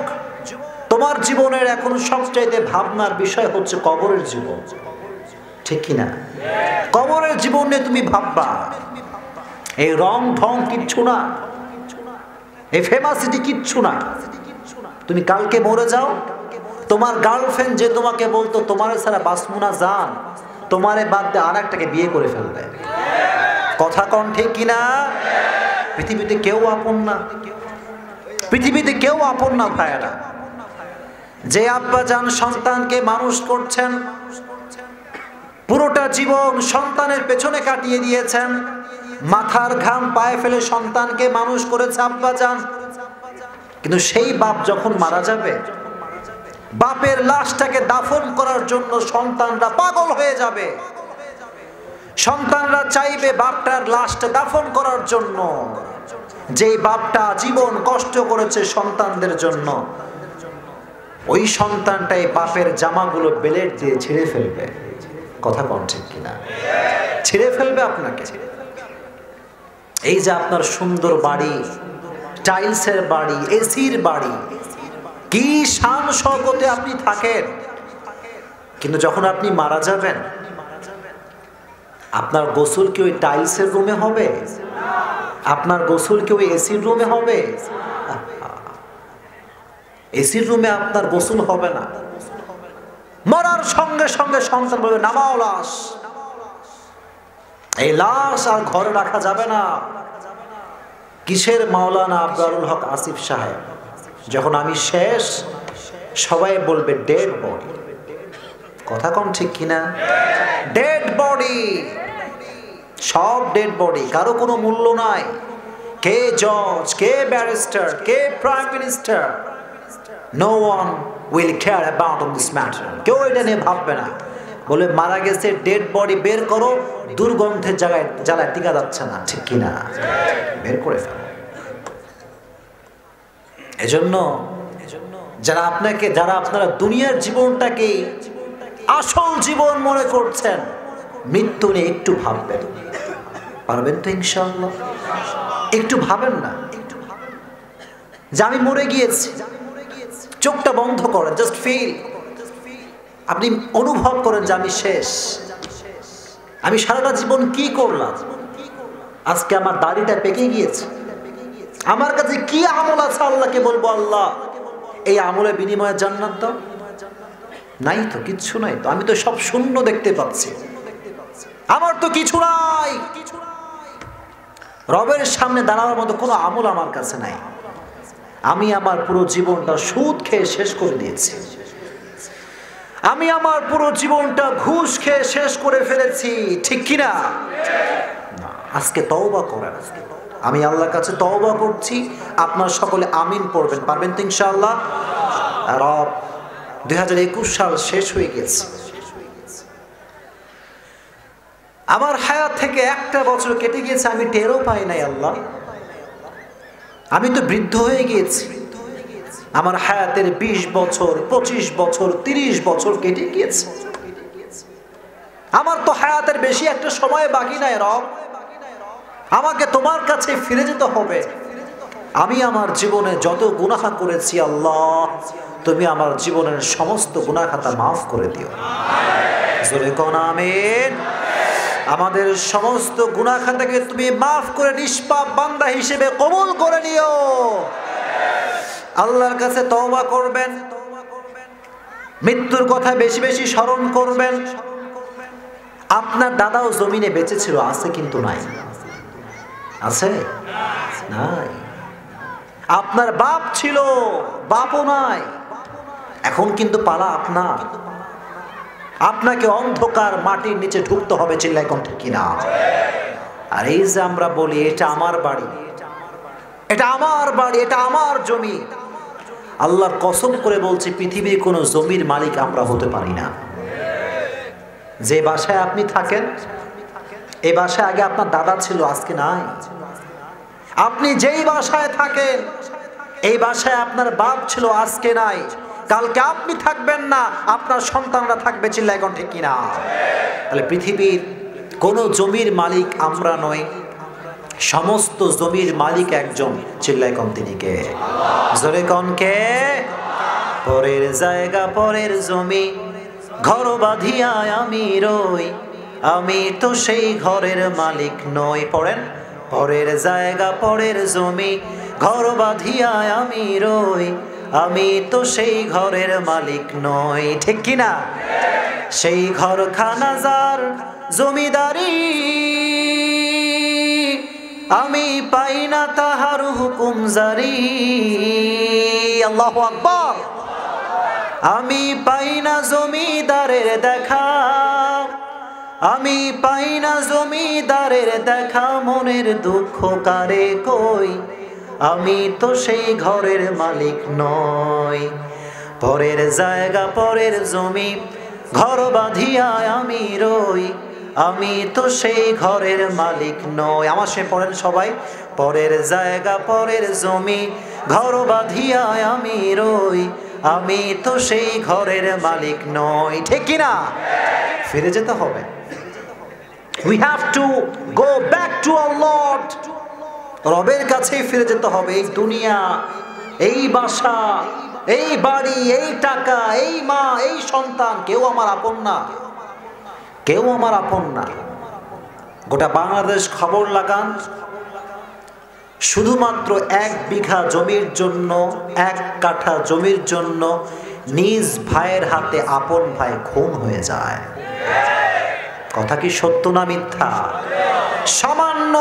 তোমার জীবনের এখন সবচাইতে ভাবনার বিষয় হচ্ছে কবরের জীবন, ঠিক কিনা? কবরের জীবন নিয়ে তুমি ভাববা। এই রং ঢং কিচ্ছু না, এই ফেমাসিটি কিচ্ছু না। তুমি কালকে মরে যাও, তোমার গার্লফ্রেন্ড যে তোমাকে বলতো তোমারে ছাড়া বাসমুনা জান, তোমারে বাদ দিয়ে আর একটাকে বিয়ে করে ফেলবে। কথা কন ঠিক কিনা? পৃথিবীতে কেউ আপন না, পৃথিবীতে কেউ আপন না ভাইয়েরা। যে আব্বা জান সন্তানকে মানুষ করছেন, পুরোটা জীবন সন্তানের পেছনে কাটিয়ে দিয়েছেন, মাথার ঘাম পায়ে ফেলে সন্তানকে মানুষ করেছে আব্বা জান, কিন্তু সেই বাপ যখন মারা যাবে, বাপের লাশটাকে দাফন করার জন্য সন্তানরা পাগল হয়ে যাবে। সন্তানরা চাইবে বাপটার লাশটা দাফন করার জন্য। যেই বাপটা জীবন কষ্ট করেছে সন্তানদের জন্য, ওই সন্তানটাই বাপের জামাগুলো বেলেট দিয়ে ছিঁড়ে ফেলবে। কথা কোন ঠিক কিনা? ছিঁড়ে ফেলবে আপনাকে। এই যে আপনার সুন্দর বাড়ি, টাইলসের বাড়ি, এসির বাড়ি, কি শান শওকতে আপনি থাকেন, কিন্তু যখন আপনি মারা যাবেন, আপনার গোসল কি ওই টাইলসের রুমে হবে? আপনার গোসল কি ওই এসির রুমে হবে? এসির রুমে আপনার গোসল হবে না। মরার সঙ্গে সঙ্গে সন্তান বলবে নামাও লাশ। এই লাশ আর ঘরে রাখা যাবে না। কিসের মাওলানা আবরারুল হক আসিফ সাহেব, যখন আমি শেষ, সবাই বলবে ডেড বডি। কথা কম ঠিক কিনা? ডেড বডি, সব ডেড বডি, কারো কোনো মূল্য নাই। কে জজ, কে ব্যারিস্টার, কে prime minister, no one will care about on this matter. কেউ এটা নিয়ে ভাববে না। বলে মারা গেছে, ডেড বডি বের করো, দুর্গন্ধের জায়গায় জ্বালায় টিকা যাচ্ছে না, ঠিক কিনা? বের করে ফেলো। এজন্য যারা আপনারা দুনিয়ার জীবনটাকে আসল জীবন মনে করছেন, মৃত্যু নিয়ে একটু ভাববেন। পারবেন তো ইনশাআল্লাহ? একটু ভাবেন না যে আমি মরে গিয়েছি, চোখটা বন্ধ করেন, জাস্ট ফিল, আপনি অনুভব করেন যে আমি শেষ, আমি সারাটা জীবন কি করলাম, আজকে আমার দাড়িটা পেকে গিয়েছে, আমার কাছে কি আমল আছে আল্লাহকে বলবো আল্লাহ এই আমলের বিনিময়ে জান্নাত দাও? নাই তো, কিচ্ছু নাই তো, আমি তো সব শূন্য দেখতে পাচ্ছি, আমার তো কিছু নাই। রবের সামনে দাঁড়ানোর মতো কোনো আমল আমার কাছে নাই। আমি আমার পুরো জীবনটা সুদ খেয়ে শেষ করে দিয়েছি, আমি আমার পুরো জীবনটা ঘুষ খেয়ে শেষ করে ফেলেছি, ঠিক কিনা? আজকে তওবা করেন, আমি আল্লাহর কাছে তওবা করছি। আপনার সকলে আমিন পড়বেন, পারবেন তো ইনশাআল্লাহ? রব 2021 সাল শেষ হয়ে গেছে, আমার হায়াত থেকে একটা বছর কেটে গিয়েছে, আমি টেরও পাই নাই আল্লাহ। আমি তো বৃদ্ধ হয়ে গিয়েছি, আমার হায়াতের 20 বছর 25 বছর 30 বছর কেটে গিয়েছে, আমার তো হায়াতের বেশি একটা সময় বাকি নাই রব, আমাকে তোমার কাছে ফিরে যেতে হবে। আমি আমার জীবনে যত গুনাহ করেছি আল্লাহ, তুমি আমার জীবনের সমস্ত গুনাহ খাতা মাফ করে দিও। জোরে কোন আমিন। আমাদের সমস্ত গুনাহ খাতাকে তুমি মাফ করে নিষ্পাপ বান্দা হিসেবে কবুল করে নিও। আল্লাহর কাছে তওবা করবেন, মৃত্যুর কথা বেশি বেশি স্মরণ করবেন। আপনার দাদাও জমিনে বেঁচে ছিল, আছে কিন্তু নাই, আছে নাই। আপনার বাপ ছিল, বাপও নাই, এখন কিন্তু পালা আপনার। আপনাকে অন্ধকার মাটির নিচে ঢুকতে হবে, চিল্লায় কোন ঠিক কিনা? আর এই যে আমরা বলি এটা আমার বাড়ি, এটা আমার বাড়ি, এটা আমার জমি, আল্লাহর কসম করে বলছি পৃথিবীর কোনো জমির মালিক আমরা হতে পারি না। যে বাসায় আপনি থাকেন এই বাসায় আগে আপনার দাদা ছিল, আজকে নাই। আপনি যেই বাসায় থাকেন এই বাসায় আপনার বাপ ছিল, আজকে নাই। কালকে আপনি থাকবেন না, আপনার সন্তানরা থাকবে, চিল্লায় কোন ঠিক কিনা? তাহলে পৃথিবীর কোন জমির মালিক আমরা নই, সমস্ত জমির মালিক একজন, চিল্লায় কোন তিনি কে? জোরে কোন কে? পরের জায়গা পরের জমি ঘর বাঁধিয়া আমি রই, আমি তো সেই ঘরের মালিক নই। পড়েন, পরের জায়গা পরের জমি ঘর বাঁধিয়া আমি রই, আমি তো সেই ঘরের মালিক নই, ঠিক কিনা? সেই ঘর খানা যার জমিদারি, আমি পাই না তাহার হুকুম জারি। আল্লাহু আকবার। আমি পাই না জমিদারের দেখা, আমি পাই না জমিদারের দেখা, মনের দুঃখ কারে কই, আমি তো সেই ঘরের মালিক নই। পরের জায়গা পরের জমি ঘর বাঁধিয়া আমি রই, আমি তো সেই ঘরের মালিক নই। আমার সে পড়েন সবাই, পরের জায়গা পরের জমি ঘর বাঁধিয়া আমি রই, আমি তো সেই ঘরের মালিক নই, ঠিক কিনা? ফিরে যেতে হবে। We have to go back to our Lord. রবের কাছে ফিরে যেতে হবে। এই দুনিয়া, এই বাসা, এই বাড়ি, এই টাকা, এই মা, এই সন্তান, কেউ আমার আপন না, কেউ আমার আপন না। গোটা বাংলাদেশ খবর লাগান, শুধুমাত্র 1 বিঘা জমির জন্য, 1 কাঠা জমির জন্য নিজ ভাইয়ের হাতে আপন ভাই খুন হয়ে যায়। কথা কি সত্য না মিথ্যা? সামান্য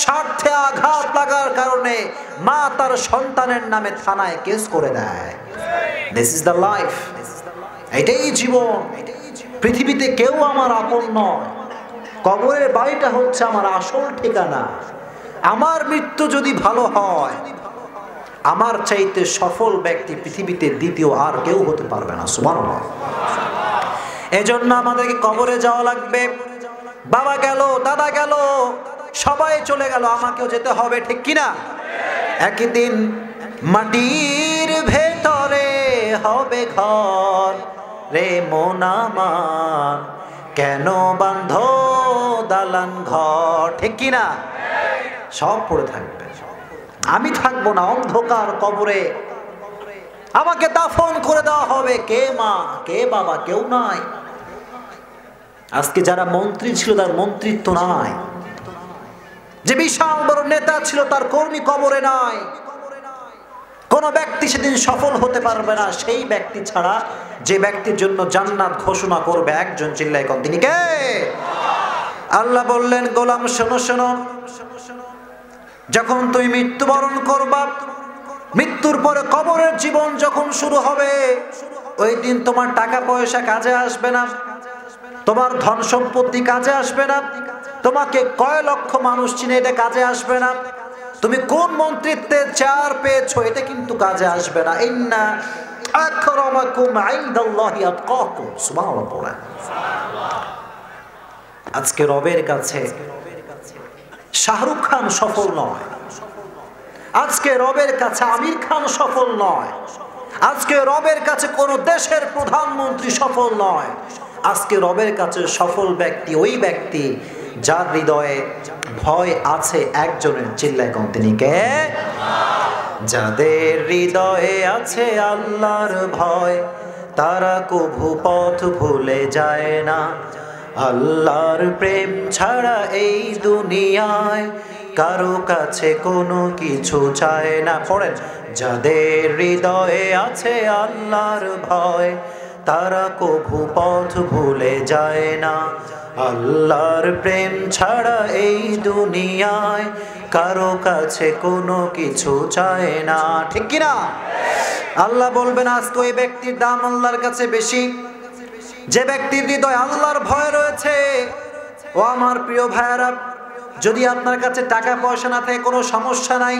স্বার্থে আঘাত লাগার কারণে মা তার সন্তানের নামে থানায় কেস করে দেয়। দিস ইজ দ্য লাইফ, এটাই জীবন। পৃথিবীতে কেউ আমার আপন নয়, কবরের বাড়িটা হচ্ছে আমার আসল ঠিকানা। আমার মৃত্যু যদি ভালো হয়, আমার চাইতে সফল ব্যক্তি পৃথিবীতে দ্বিতীয় আর কেউ হতে পারবে না। সুবহানাল্লাহ। এজন্য আমাদেরকে কবরে যাওয়া লাগবে। বাবা গেল, দাদা গেল, সবাই চলে গেল, আমাকেও যেতে হবে, ঠিক কিনা? একদিন মাটির ভেতরে হবে ঘর, রে মন আমার কেন বান্ধ দালান ঘর, ঠিক কিনা? সব পড়ে থাকবে, আমি থাকবো না। অন্ধকার কবরে আমাকে দাফন করে দেওয়া হবে। কে মা, কে বাবা, কেউ নাই। আজকে যারা মন্ত্রী ছিল তার মন্ত্রিত্ব নাই, যে বিশাল বড় নেতা ছিল তার কর্মী কবরে নাই। কোন ব্যক্তি সেদিন সফল হতে পারবে না সেই ব্যক্তি ছাড়া যে ব্যক্তির জন্য জান্নাত ঘোষণা করবে একজন, চিল্লায় কোন, তিনি কে? আল্লাহ বললেন, গোলাম শোনো শোনো, যখন তুমি মৃত্যুবরণ করবা, মৃত্যুর পরে কবরের জীবন যখন শুরু হবে, ওই দিন তোমার টাকা পয়সা কাজে আসবে না, তোমার ধন সম্পত্তি কাজে আসবে না, তোমাকে কয় লক্ষ মানুষ চিনে এটা কাজে আসবে না, তুমি কোন মন্ত্রিত্বের চেয়ার পেয়েছো এটা কিন্তু কাজে আসবে না। ইন্না আকরামাকুম ইনদাল্লাহি আতকাকুম, সুবহানাল্লাহ। আজকে রবের কাছে শাহরুখ খান সফল নয়, আজকে রবের কাছে আমির খান সফল নয়, আজকে রবের কাছে কোন দেশের প্রধানমন্ত্রী সফল নয়। আজকে রবের কাছে সফল ব্যক্তি ওই ব্যক্তি যার হৃদয়ে ভয় আছে একজনের, চিল্লায় কোন, তিনি কে? যাদের হৃদয়ে আছে আল্লাহর ভয়, তারা কভু পথ ভুলে যায় না। আল্লাহর প্রেম ছাড়া এই দুনিয়ায় কারো কাছে কোনো কিছু চায় না। পড়েন, যাদের হৃদয়ে আছে আল্লাহর ভয়, তারা কভু পথ ভুলে যায় না। আল্লাহর প্রেম ছাড়া এই দুনিয়ায় কারো কাছে কোনো কিছু চায় না, ঠিক কিনা? আল্লাহ বলবেন আজকে ওই ব্যক্তির দাম আল্লাহর কাছে বেশি যে ব্যক্তির হৃদয়ে আল্লাহর ভয় রয়েছে। ও আমার প্রিয় ভাইয়েরা, যদি আপনার কাছে টাকা পয়সা না থাকে কোনো সমস্যা নাই,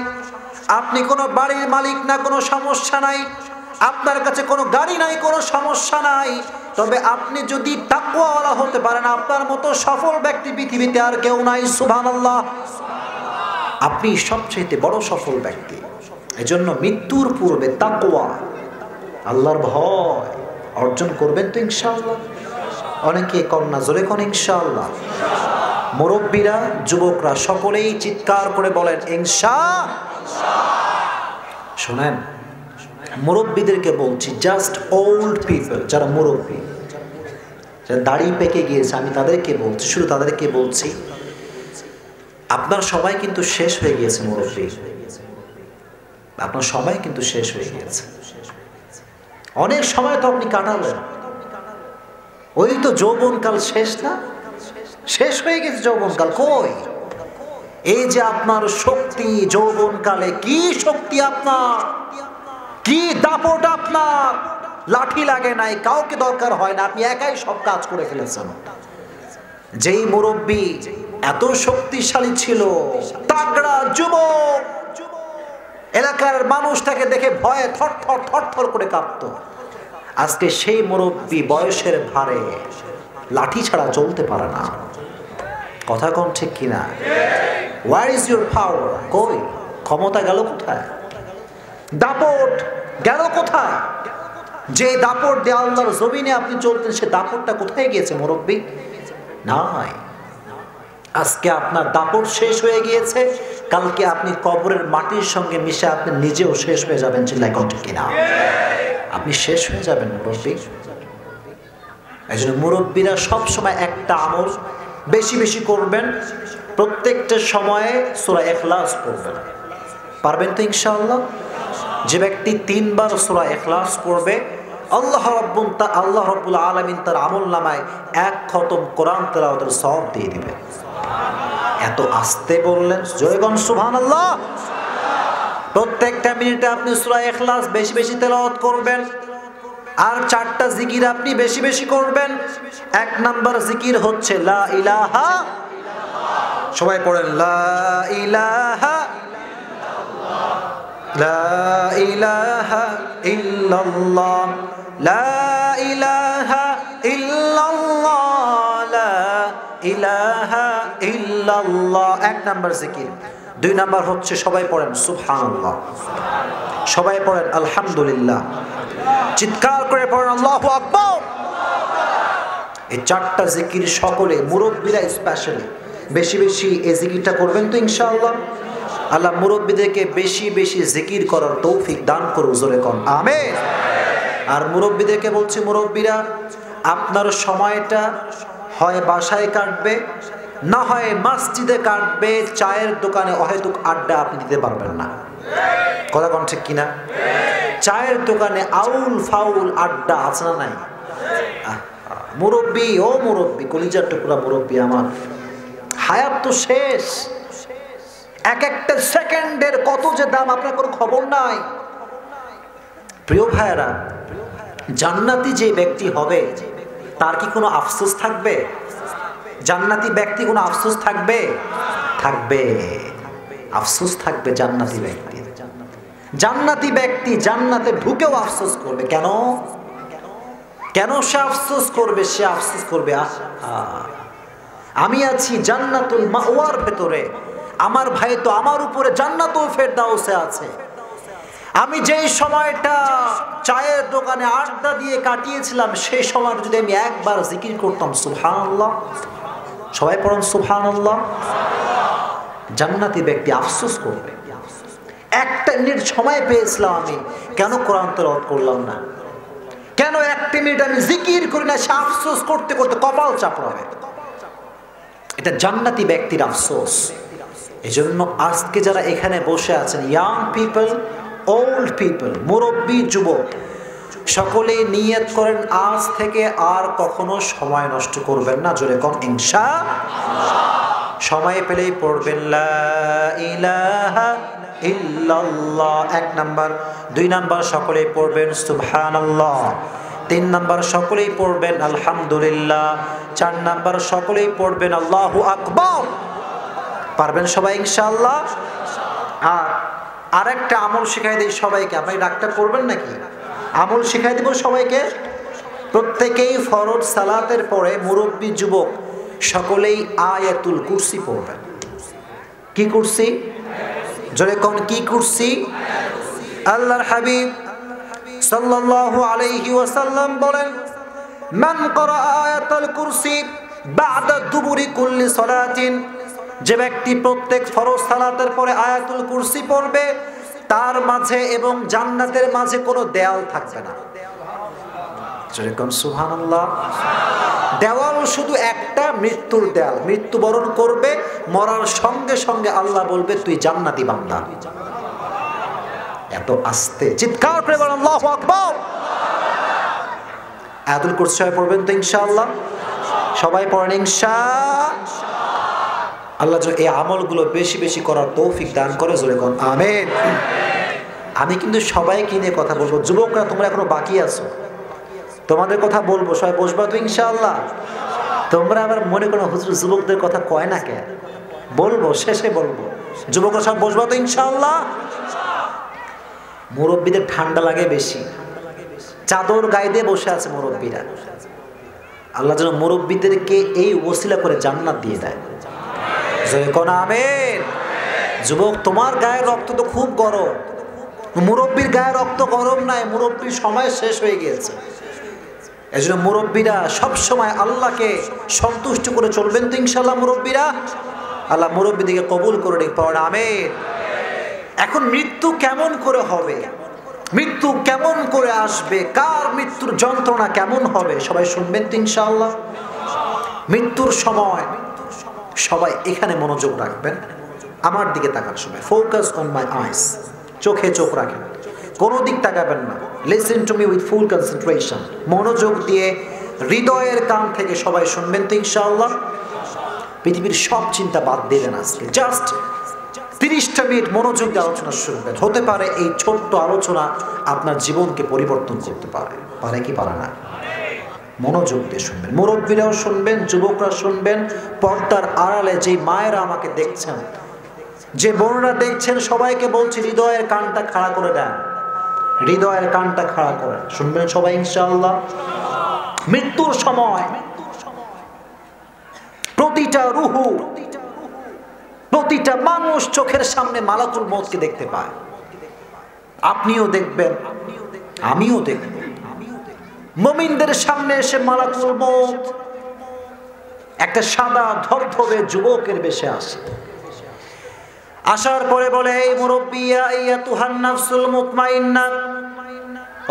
আপনি কোনো বাড়ির মালিক না, কোনো সমস্যা নাই, আপনার কাছে কোনো গাড়ি নাই, কোনো সমস্যা নাই, তবে আপনি যদি তাকওয়াওয়ালা হতে পারেন, আপনার মতো সফল ব্যক্তি পৃথিবীতে আর কেউ নাই। সুবহানাল্লাহ। আপনি সবচেয়ে বড় সফল ব্যক্তি। এজন্য মৃত্যুর পূর্বে তাকওয়া, আল্লাহর ভয় অর্জন করবেন তো ইনশাআল্লাহ। অনেকে কন্যা জোরে কোন ইনশাআল্লাহ। মুরব্বীরা, যুবকরা সকলেই চিৎকার করে বলেন ইনশাআল্লাহ। শোনেন, মুরব্বীদেরকে বলছি, জাস্ট ওল্ড পিপল, যারা মুরব্বী, যারা দাড়ি পেকে গিয়েছে, আমি তাদেরকে বলছি, শুধু তাদেরকে বলছি, আপনার সময় কিন্তু শেষ হয়ে গিয়েছে মুরব্বী, আপনার সময় কিন্তু শেষ হয়ে গিয়েছে। অনেক সময় তো আপনি কাটালেন, ওই তো যৌবনকাল শেষ না, শেষ হয়ে গেছে যৌবনকাল। কই এই যে আপনার শক্তি, যৌবনকালে কি শক্তি আপনার, কি দাপট আপনার, লাঠি লাগে নাই, কাউকে দরকার হয় না, আপনি একাই সব কাজ করে ফেলেছেন। যেই মুরব্বী এত শক্তিশালী ছিল, তাগড়া যুবক, এলাকার মানুষ তাকে দেখে ভয়ে থরথর থরথর করে কাঁপতো, আজকে সেই মুরব্বী বয়সের ভারে লাঠি ছাড়া চলতে পারে না। কথা কোন ঠিক কিনা? হোয়ার ইজ ইউর পাওয়ার? কই ক্ষমতা গেল কোথায়? দাপট গেল কোথায়? যে দাপট দিয়ে আল্লাহর জমিনে আপনি চলতেন, সে দাপটটা কোথায় গিয়েছে মুরব্বী? নাই। আজকে আপনার দাপট শেষ হয়ে গিয়েছে, কালকে আপনি কবরের মাটির সঙ্গে মিশে আপনি নিজেও শেষ হয়ে যাবেন। চিল্লায় কোন ঠিক কিনা? আপনি শেষ হয়ে যাবেন মুরব্বী। এই জন্য মুরব্বীরা সবসময় একটা আমল বেশি বেশি করবেন, প্রত্যেকটা সময়ে সূরা ইখলাস পড়বেন। পারবেন তো ইনশাআল্লাহ? যে ব্যক্তি 3 বার সূরা ইখলাস পড়বে, আল্লাহ রাব্বুল আলামিন তার আমলনামায় 1 খতম কোরআন তেলাওয়াতের সওয়াব দিয়ে দিবেন। এত আস্তে বললেন, জয়গণ সুবহানাল্লাহ। প্রত্যেকটা মিনিটে আপনি সূরা ইখলাস বেশি বেশি তেলাওয়াত করবেন। আর 4টা জিকির আপনি বেশি বেশি করবেন। 1 নাম্বার জিকির হচ্ছে লা ইলাহা, সবাই পড়েন লা ইলাহা লা ইলাহা ইল্লাল্লাহ, লা ইলাহা ইল্লাল্লাহ, লা ইলাহা ইল্লাল্লাহ। 1 নাম্বার জিকির। 2 নাম্বার হচ্ছে সবাই পড়েন সুবহানাল্লাহ, সবাই পড়েন আলহামদুলিল্লাহ, চিৎকার করে পড়েন আল্লাহু আকবার। এই 4টা জিকির সকলে মুরব্বীরা স্পেশালি বেশি বেশি এই জিকিরটা করবেন তো ইনশাআল্লাহ। আল্লাহ মুরব্বীদেরকে বেশি বেশি জিকির করার তৌফিক দান করুন, জোরে কোন আমিন। আর মুরব্বীদেরকে বলছি, মুরব্বীরা আপনার সময়টা হয় বাসায় কাটবে, না হয় মসজিদে কাটবে, চায়ের দোকানে অহেতুক আড্ডা আপনি দিতে পারবেন না। কথা কোন ঠিক কিনা? চায়ের দোকানে আউল ফাউল আড্ডা আছে না নাই? মুরব্বী, ও মুরব্বী, কলিজার টুকরা মুরব্বী আমার, হায়াত তো শেষ। এক একটা সেকেন্ডের কত যে দাম আপনার কোনো খবর নাই। প্রিয় ভাইয়েরা, জান্নাতি যে ব্যক্তি হবে তার কি কোনো আফসোস থাকবে? জান্নাতি ব্যক্তি কোনো আফসোস থাকবে? থাকবে, আফসোস থাকবে জান্নাতি ব্যক্তি। জান্নাতি ব্যক্তি জান্নাতে ঢুকেও আফসোস করবে। কেন? কেন সে আফসোস করবে? সে আফসোস করবে, আমি আছি জান্নাতুল মাওয়ার ভেতরে, আমার ভাই তো আমার উপরে জান্নাতুল ফেরদাউসে আছে। আমি যেই সময়টা চায়ের দোকানে আড্ডা দিয়ে কাটিয়েছিলাম, সেই সময় যদি আমি একবার জিকির করতাম সুবহানাল্লাহ, সবাই পড়ুন সুবহানাল্লাহ, জান্নাতি ব্যক্তি আফসোস করবে। একটা মিনিট সময় পেয়েছিলাম আমি, কেন কোরআন তেলাওয়াত করলাম না, কেন একটা মিনিট আমি জিকির করি না, সে আফসোস করতে করতে কপাল চাপড়াবে। এটা জান্নাতি ব্যক্তির আফসোস। এজন্য আজকে যারা এখানে বসে আছেন, ইয়াং পিপল, ওল্ড পিপল, মুরব্বী, যুবক, সকলে নিয়ত করেন আজ থেকে আর কখনো সময় নষ্ট করবেন না। জোরে কোন ইনশাআল্লাহ। সময় পেলেই পড়বেন লা ইলাহা ইল্লাল্লাহ, 1 নাম্বার। 2 নাম্বার সকলেই পড়বেন সুবহানাল্লাহ। 3 নাম্বার সকলেই পড়বেন আলহামদুলিল্লাহ। 4 নাম্বার সকলেই পড়বেন আল্লাহু আকবার। পারবেন সবাই ইনশাআল্লাহ। আর আরেকটা আমল শিখাই দিই সবাইকে, আপনি ডাক্তার করবেন নাকি? আমল শিখাই দিব সবাইকে। প্রত্যেকেই ফরজ সালাতের পরে মুরব্বী, যুবক সকলেই আয়াতুল কুরসি পড়বেন। কি কুরসি? জোরে কোন কি কুরসি? আল্লাহর হাবিব সাল্লাল্লাহু আলাইহি ওয়াসাল্লাম বলেন, মান ক্বারা আয়াতুল কুরসি বা'দা দুবুরি কুল্লি সালাতিন, যে ব্যক্তি প্রত্যেক ফরজ সালাতের পরে আয়াতুল কুরসি পড়বে, তার মাঝে এবং জান্নাতের মাঝে কোনো দেয়াল থাকবে না। যেরকম সুবহানাল্লাহ। দেওয়াল শুধু একটা, মৃত্যুর দেয়াল। মৃত্যুবরণ করবে, মরার সঙ্গে সঙ্গে আল্লাহ বলবে তুই জান্নাতি বান্দা। এত আস্তে চিৎকার করে বলেন আল্লাহু আকবার। আয়াতুল কুরসি পড়বেন তো ইনশাআল্লাহ? সবাই পড়েন ইনশাআল্লাহ। আল্লাহ যেন এই আমলগুলো বেশি বেশি করার তৌফিক দান করে, জোরে কোন আমিন। আমি কিন্তু সবাইকে নিয়ে কথা বলবো। যুবকরা তোমরা এখনো বাকি আছো, তোমাদের কথা বলবো, সবাই বসবা তো ইনশাআল্লাহ? তোমরা আবার মনে করো হুজুর যুবকদের কথা কয় না কেন? বলবো, শেষে বলবো। যুবকরা সব বসবা তো ইনশাআল্লাহ? মুরব্বীদের ঠান্ডা লাগে বেশি, চাদর গায়ে দিয়ে বসে আছে মুরব্বীরা। আল্লাহ যেন মুরব্বীদেরকে এই ওসিলা করে জান্নাত দিয়ে দেয়, জয় কোন আমিন। যুবক, তোমার গায়ের রক্ত তো খুব গরম, মুরব্বীর গায়ের রক্ত গরম নাই, মুরব্বীর সময় শেষ হয়ে গিয়েছে। এই জন্য মুরব্বীরা সবসময় আল্লাহকে সন্তুষ্ট করে চলবেন তো ইনশাআল্লাহ মুরব্বীরা? আল্লাহ মুরব্বীদেরকে কবুল করে নিক, পড়েন আমিন। এখন মৃত্যু কেমন করে হবে, মৃত্যু কেমন করে আসবে, কার মৃত্যুর যন্ত্রণা কেমন হবে, সবাই শুনবেন তো ইনশাআল্লাহ? মৃত্যুর সময় সবাই এখানে মনোযোগ রাখবেন, আমার দিকে তাকান সবাই, ফোকাস অন মাই আইস, চোখে চোখ রাখেন, কোনো দিক তাকাবেন না। Listen to me with full concentration, মনোযোগ দিয়ে হৃদয়ের কান থেকে সবাই শুনবেন তো ইনশাআল্লাহ? পৃথিবীর সব চিন্তা বাদ দিলেন, আজকে জাস্ট 30টা মিনিট মনোযোগ দিয়ে আলোচনা শুনবেন। হতে পারে এই ছোট্ট আলোচনা আপনার জীবনকে পরিবর্তন করতে পারে, পারে কি পারে না? মনোযোগ দিয়ে শুনবেন, মুরব্বীরাও শুনবেন, যুবকরা শুনবেন, পর্দার আড়ালে যে মায়েরা আমাকে দেখছেন, যে বোনরা দেখছেন, সবাইকে বলছি হৃদয়ের কানটা খাড়া করে দেন, হৃদয়ের কানটা খাড়া করে শুনবেন সবাই ইনশাআল্লাহ। মৃত্যুর সময় প্রতিটা রুহু, প্রতিটা মানুষ চোখের সামনে মালাকুল মউতকে দেখতে পায়। আপনিও দেখবেন, আমিও দেখব। মুমিনদের সামনে এসে মালাকুল মউত একটা সাদা ধবধবে যুবকের বেশে আসে। আসার পরে বলে, এই মুরব্বী, ইয়া আইয়াতুহান নাফসুল মুতমাইন্না,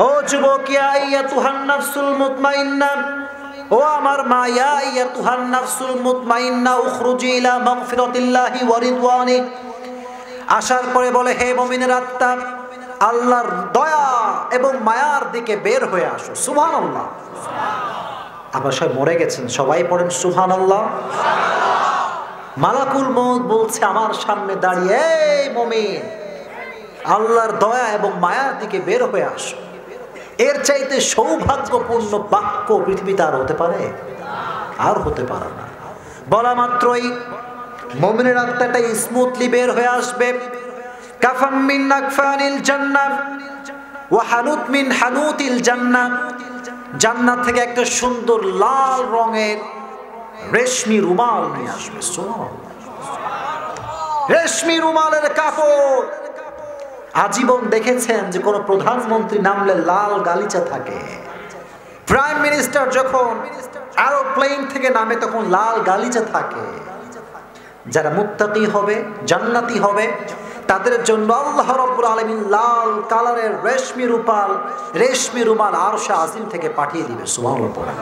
ও যুবক, ইয়া আইয়াতুহান নাফসুল মুতমাইন্না, ও আমার মা, ইয়া আইয়াতুহান নাফসুল মুতমাইন্না উখরুজি ইলা মাগফিরাতিল্লাহি ওয়া রিদওয়ানি। আসার পরে বলে, হে মুমিনের আত্মা, আল্লাহর দয়া এবং মায়ার দিকে বের হয়ে আসো। সুবহানাল্লাহ। আপনারা সবাই মরে গেছেন, সবাই পড়েন সুবহানাল্লাহ। মালাকুল মউত বলছে আমার সামনে দাঁড়িয়ে, এই মুমিন, আল্লাহর দয়া এবং মায়ার দিকে বের হয়ে আসো। এর চাইতে সৌভাগ্যপূর্ণ বাক্য পৃথিবীতে আর হতে পারে? আর হতে পারে না। বলা মাত্রই মুমিনের আত্মাটা স্মুথলি বের হয়ে আসবে। কাফাম মিন আকফানিল জান্নাহ ওয়া হানুত মিন হানুতিল জান্নাহ। জান্নাত থেকে একটা সুন্দর লাল রঙের রেশমি রুমাল নিয়ে আসবে। রেশমি রুমালের কাপড়। আজীবন দেখেছেন যে কোনো প্রধানমন্ত্রী নামলে লাল গালিচা থাকে? প্রাইম মিনিস্টার যখন এরোপ্লেন থেকে নামে তখন লাল গালিচা থাকে। যারা মুত্তাকি হবে, জান্নাতি হবে, তাদের জন্য আল্লাহ রাব্বুল আলামিন লাল কালারের রেশমি রুমাল আরশে আজিম থেকে পাঠিয়ে দিবে। সুবহানাল্লাহ।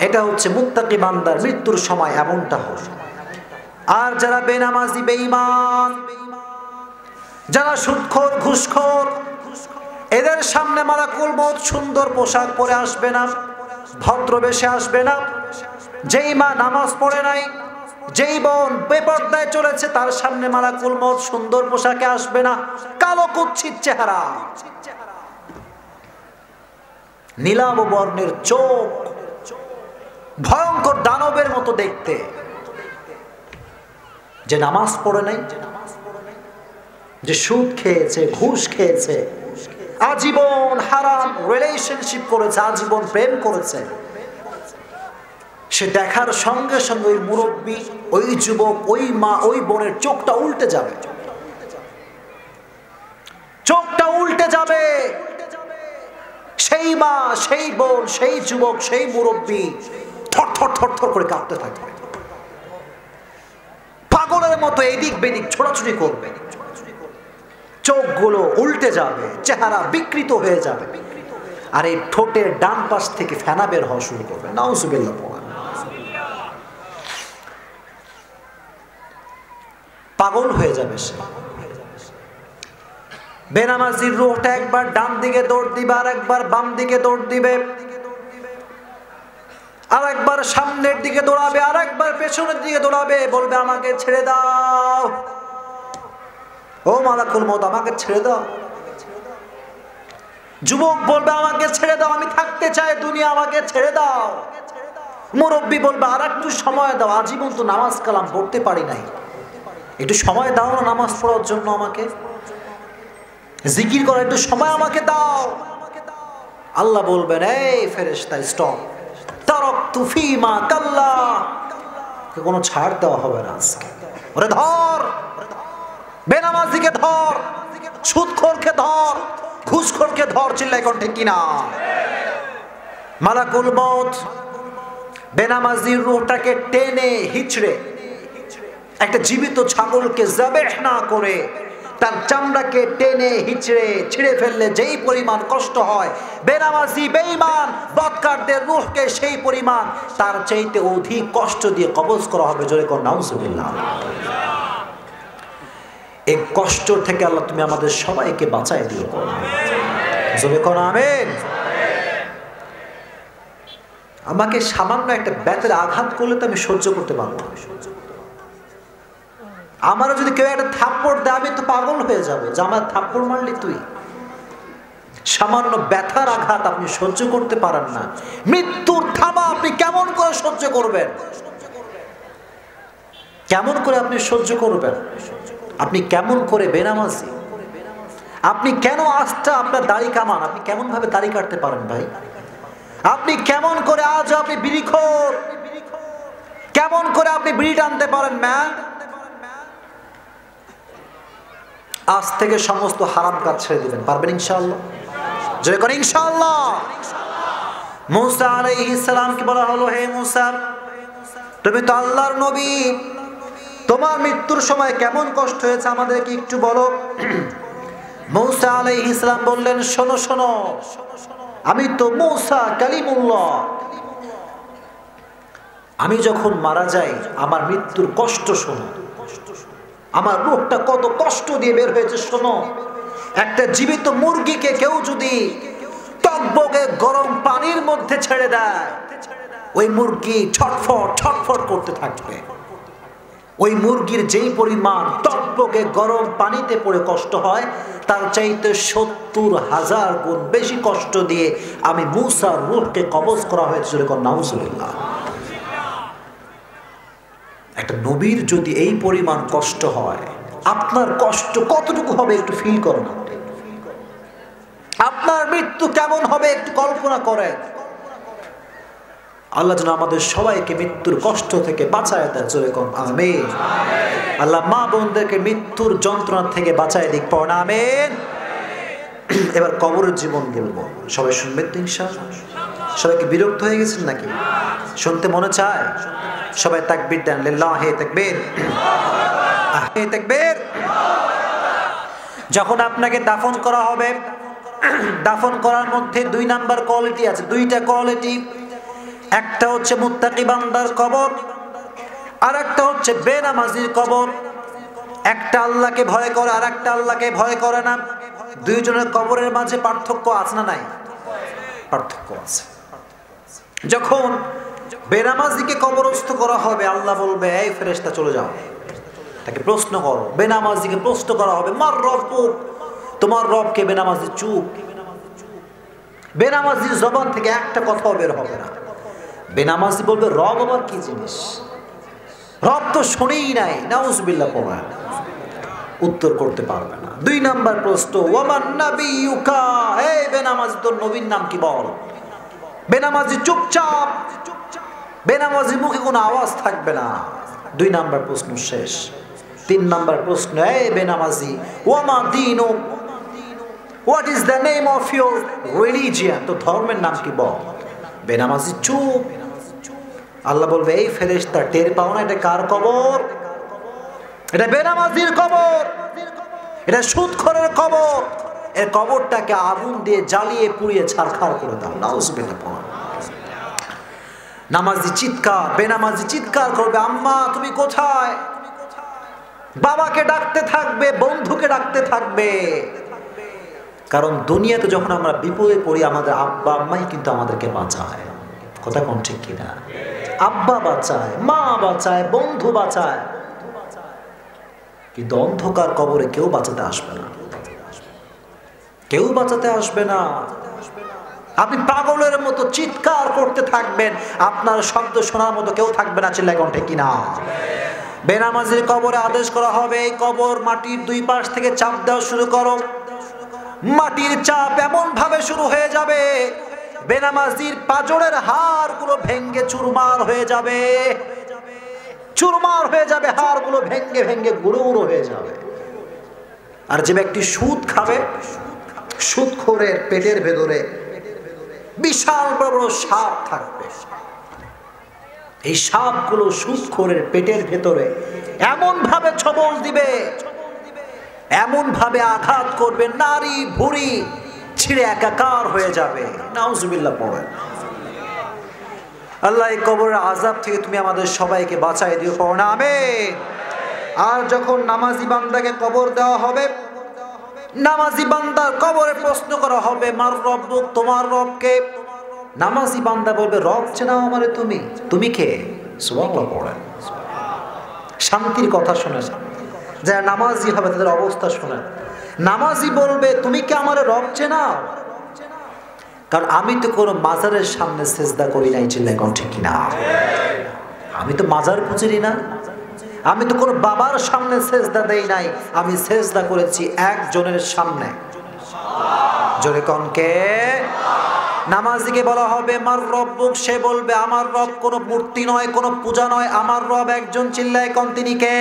এটা হচ্ছে মুত্তাকি বান্দার মৃত্যুর সময় এমনটা হবে। আর যারা বেনামাজি, বেঈমান, যারা সুদখোর, ঘুষখোর, এদের সামনে মালাকুল মউত সুন্দর পোশাক পরে আসবে না, ভদ্র বেশে আসবে না। যেই মা নামাজ পড়ে নাই, যেই বোন বেপরদায় চলেছে, তার সামনে মালাকুল মউত সুন্দর পোশাকে আসবে না, কালো কুৎসিত চেহারা, নীলাভ বর্ণের চোখ, ভয়ঙ্কর দানবের মতো দেখতে। যে নামাজ পড়ে নাই, যে সুদ খেয়েছে, ঘুষ খেয়েছে, আজীবন হারাম রিলেশনশিপ করেছে, আজীবন প্রেম করেছে, সে দেখার সঙ্গে সঙ্গে ওই মুরব্বী, ওই যুবক, ওই মা, ওই বোনের চোখটা উল্টে যাবে। চোখটা উল্টে যাবে। সেই মা, সেই বোন, সেই যুবক, সেই মুরব্বী থর থর থর থর করে কাঁপতে থাকবে। পাগলের মতো এদিক বেদিক ছোটাছুটি করবে। চোখগুলো উল্টে যাবে, চেহারা বিকৃত হয়ে যাবে। আর এই ঠোঁটের ডান পাশ থেকে ফেনা বের হওয়া শুরু করবে। নাউজুবিল্লাহ। পাগল হয়ে যাবে সে। বেনামাজির রূহটা একবার ডান দিকে দৌড় দিবে, আর একবার বাম দিকে দৌড় দিবে, আর একবার সামনের দিকে দৌড়াবে, আর একবার পেছনের দিকে দৌড়াবে। বলবে, আমাকে ছেড়ে দাও, ও মালাকুল মউত, আমাকে ছেড়ে দাও। যুবক বলবে, আমাকে ছেড়ে দাও, আমি থাকতে চাই দুনিয়া, আমাকে ছেড়ে দাও। মুরব্বী বলবে, আর একটু সময় দাও, আজীবন তো নামাজ কালাম পড়তে পারি নাই, একটু সময় দাও না নামাজ পড়ার জন্য, আমাকে জিকির করার একটু সময় আমাকে দাও। আল্লাহ বলবেন, এই ফেরেশতা, স্টপ, তারাকতু ফীমা কাল্লা, কোনো ছাড় দেওয়া হবে না আজকে। ওরে ধর, বেনামাজিকে ধর, সুদখোরকে ধর, ঘুষখোরকে ধর। চিল্লাই কোন ঠিক কিনা? মালাকুল মউত বেনামাজির রূহটাকে টেনে হিচড়ে একটা জীবিত ছাগলকে যাবেহ না করে তার চামড়াকে টেনে হিচড়ে ছিঁড়ে ফেললে যেই পরিমাণ কষ্ট হয়, বেনামাজি, বেঈমান, বদকারদের রূহকে সেই পরিমাণ, তার চাইতে অধিক কষ্ট দিয়ে কবজ করা হবে। জোরে কোন নাউজুবিল্লাহ। এই কষ্ট থেকে আল্লাহ তুমি আমাদের সবাইকে বাঁচায় দিও। জোরে কোন আমিন। আমাকে সামান্য একটা বেতের আঘাত করলে তো আমি সহ্য করতে পারবো না। আমারও যদি কেউ একটা থাপ্পড় দেয়, আমি তো পাগল হয়ে যাবো যে আমার থাপ্পড় মারলি তুই। সামান্য ব্যথার আঘাত আপনি সহ্য করতে পারেন না, মৃত্যুর থাবা আপনি কেমন করে সহ্য করবেন? কেমন করে আপনি সহ্য করবেন? আপনি কেমন করে বেনামাজি? আপনি কেন আস্থা আপনার দাড়ি কামান? আপনি কেমন ভাবে দাড়ি কাটতে পারেন ভাই? আপনি কেমন করে আজ আপনি বিড়িখোর? কেমন করে আপনি বিড়ি টানতে পারেন ম্যান? আজ থেকে সমস্ত হারাম কাজ ছেড়ে দিবেন, পারবেন ইনশাআল্লাহ? জয় করেন ইনশাআল্লাহ। মুসা আলাইহিস সালামকে বলা হলো, হে মুসা, তুমি তো আল্লাহর নবী, তোমার মৃত্যুর সময় কেমন কষ্ট হয়েছে আমাদেরকে একটু বলো। মূসা আলাইহিস সালাম বললেন, শোনো শোনো, আমি তো মূসা কালিমুল্লাহ, আমি যখন মারা যাই আমার মৃত্যুর কষ্ট শোনো, আমার রূহটা কত কষ্ট দিয়ে বের হয়েছে শোনো। একটা জীবিত মুরগিকে কেউ যদি টকবগে গরম পানির মধ্যে ছেড়ে দেয়, ওই মুরগি ছটফট ছটফট করতে থাকবে। ওই মুরগির যেই পরিমাণ টকবগে গরম পানিতে পড়ে কষ্ট হয়, তার চাইতে ৭০,০০০ গুণ বেশি কষ্ট দিয়ে আমি মূসার রূহকে কবজ করা হয়েছে। নাউজুবিল্লাহ। একটা নবীর যদি এই পরিমাণ কষ্ট হয়, আপনার কষ্ট কতটুকু হবে একটু ফিল করুন। আপনার মৃত্যু কেমন হবে একটু কল্পনা করেন। আল্লাহ যেন আমাদের সবাইকে মৃত্যুর কষ্ট থেকে বাঁচায় দেয়, জোরে কোন আমিন। আল্লাহ মা বোনদেরকে মৃত্যুর যন্ত্রণা থেকে বাঁচায় দিক, পড়না আমিন। এবার কবরের জীবন বলবো, সবাই শুনবেন তো ইনশাআল্লাহ? সবাইকে বিরক্ত হয়ে গেছেন নাকি? শুনতে মনে চায়? সবাই তাকবীর দেন, লিল্লাহি তাকবীর, তাকবীর। যখন আপনাকে দাফন করা হবে, দাফন করার মধ্যে 2 নাম্বার কোয়ালিটি আছে, 2টা কোয়ালিটি। একটা হচ্ছে মুত্তাকি বান্দার কবর, আর একটা হচ্ছে বেনামাজির কবর। একটা আল্লাহকে ভয় করে আর একটা আল্লাহকে ভয় করে না। দুইজনের কবরের মাঝে পার্থক্য আছে না নাই? পার্থক্য আছে। যখন বেনামাজিকে কবরস্থ করা হবে, আল্লাহ বলবে, এই ফেরেশতা চলে যাও, তাকে প্রশ্ন করো। বেনামাজিকে প্রশ্ন করা হবে, মার রব্বুক, তোমার রবকে? বেনামাজি চুপ। বেনামাজির জবান থেকে একটা কথাও বের হবে না। বেনামাজি বলবে, রব আবার কি জিনিস? রব তো শুনেই নাই। নাউজুবিল্লাহ পড়া, উত্তর করতে পারবে না। 2 নাম্বার প্রশ্ন, ওয়ামান নাবিয়ুকা, এই বেনামাজি তোর নবীর নাম কি বল? বেনামাজি চুপচাপ, বেনামাজি মুখে কোনো আওয়াজ থাকবে না। 2 নাম্বার প্রশ্ন শেষ। 3 নাম্বার প্রশ্ন, এই বেনামাজি, ওয়ামা দীনুক, what is the name of your religion, তো ধর্মের নাম কি বল? বেনামাজি চুপ। আল্লাহ বলবে, এই ফেরেশতা টের পাও না এটা কার কবর? এটা বেনামাজির কবর, এটা সুদখোরের কবর। এর কবরটাকে আগুন দিয়ে জ্বালিয়ে পুড়িয়ে ছারখার করে দাও। নাউজুবিল্লাহ। নামাজি চিৎকার, বেনামাজি চিৎকার করবে, আম্মা তুমি কোথায়? বাবাকে ডাকতে থাকবে, বন্ধুকে ডাকতে থাকবে। কারণ দুনিয়াতে যখন আমরা বিপদে পড়ি, আমাদের আব্বা আম্মাই কিন্তু আমাদেরকে বাঁচায়। কথা কোন ঠিক কিনা? আব্বা বাঁচায়, মা বাঁচায়, বন্ধু বাঁচায়। কিন্তু অন্ধকার কবরে কেউ বাঁচাতে আসবে না, কেউ বাঁচাতে আসবে না। আপনি পাগলের মতো চিৎকার করতে থাকবেন, আপনার শব্দ শোনার মতো কেউ থাকবে না। চিল্লায় কোন ঠিক কিনা? বেনামাজির কবরে আদেশ করা হবে, এই কবর মাটির 2 পাশ থেকে চাপ দেওয়া শুরু করো। মাটির চাপ এমন ভাবে শুরু হয়ে যাবে, বেনামাজির পাজরের হাড়গুলো ভেঙ্গে চুরমার হয়ে যাবে, চুরমার হয়ে যাবে, হাড়গুলো ভেঙ্গে ভেঙ্গে গুঁড়ো গুঁড়ো হয়ে যাবে। আর যে ব্যক্তি সুদ খাবে, সুদখোরের পেটের ভেতরে বিশাল বড় বড় সাপ থাকবে। এই সাপগুলো সুদখোরের পেটের ভেতরে এমন ভাবে ছবল দিবে, এমন ভাবে আঘাত করবে, নারী ভুঁড়ি ছিঁড়ে একাকার হয়ে যাবে। নাউজুবিল্লাহ পড়েন। আল্লাহ এই কবরের আযাব থেকে তুমি আমাদের সবাইকে বাঁচাই দিও, পড়না আমিন। আর যখন নামাজি বান্দাকে কবর দেওয়া হবে, নামাজি বান্দার কবরে প্রশ্ন করা হবে, মার রব্বুক, তোমার রবকে? নামাজি বান্দা বলবে, রব চেনাও আমারে তুমি? তুমি কে? সুবহানাল্লাহ পড়েন। শান্তির কথা শোনেন, যারা নামাজি হবে তাদের অবস্থা শোনেন। নামাজি বলবে, তুমি কি আমারে রব চেনাও? কারণ আমি তো কোনো মাজারের সামনে সেজদা করি নাই। চিল্লায় কোন ঠিক কিনা? আমি তো মাজার পুজিরি না, আমি তো কোনো বাবার সামনে সেজদা দেই নাই। আমি সেজদা করেছি একজনের সামনে। জোরে কোন কে? নামাজিকে বলা হবে, মার রব্বুক, সে বলবে, আমার রব কোনো মূর্তি নয়, কোনো পূজা নয়, আমার রব একজন। চিল্লায় কোন তিনি কে?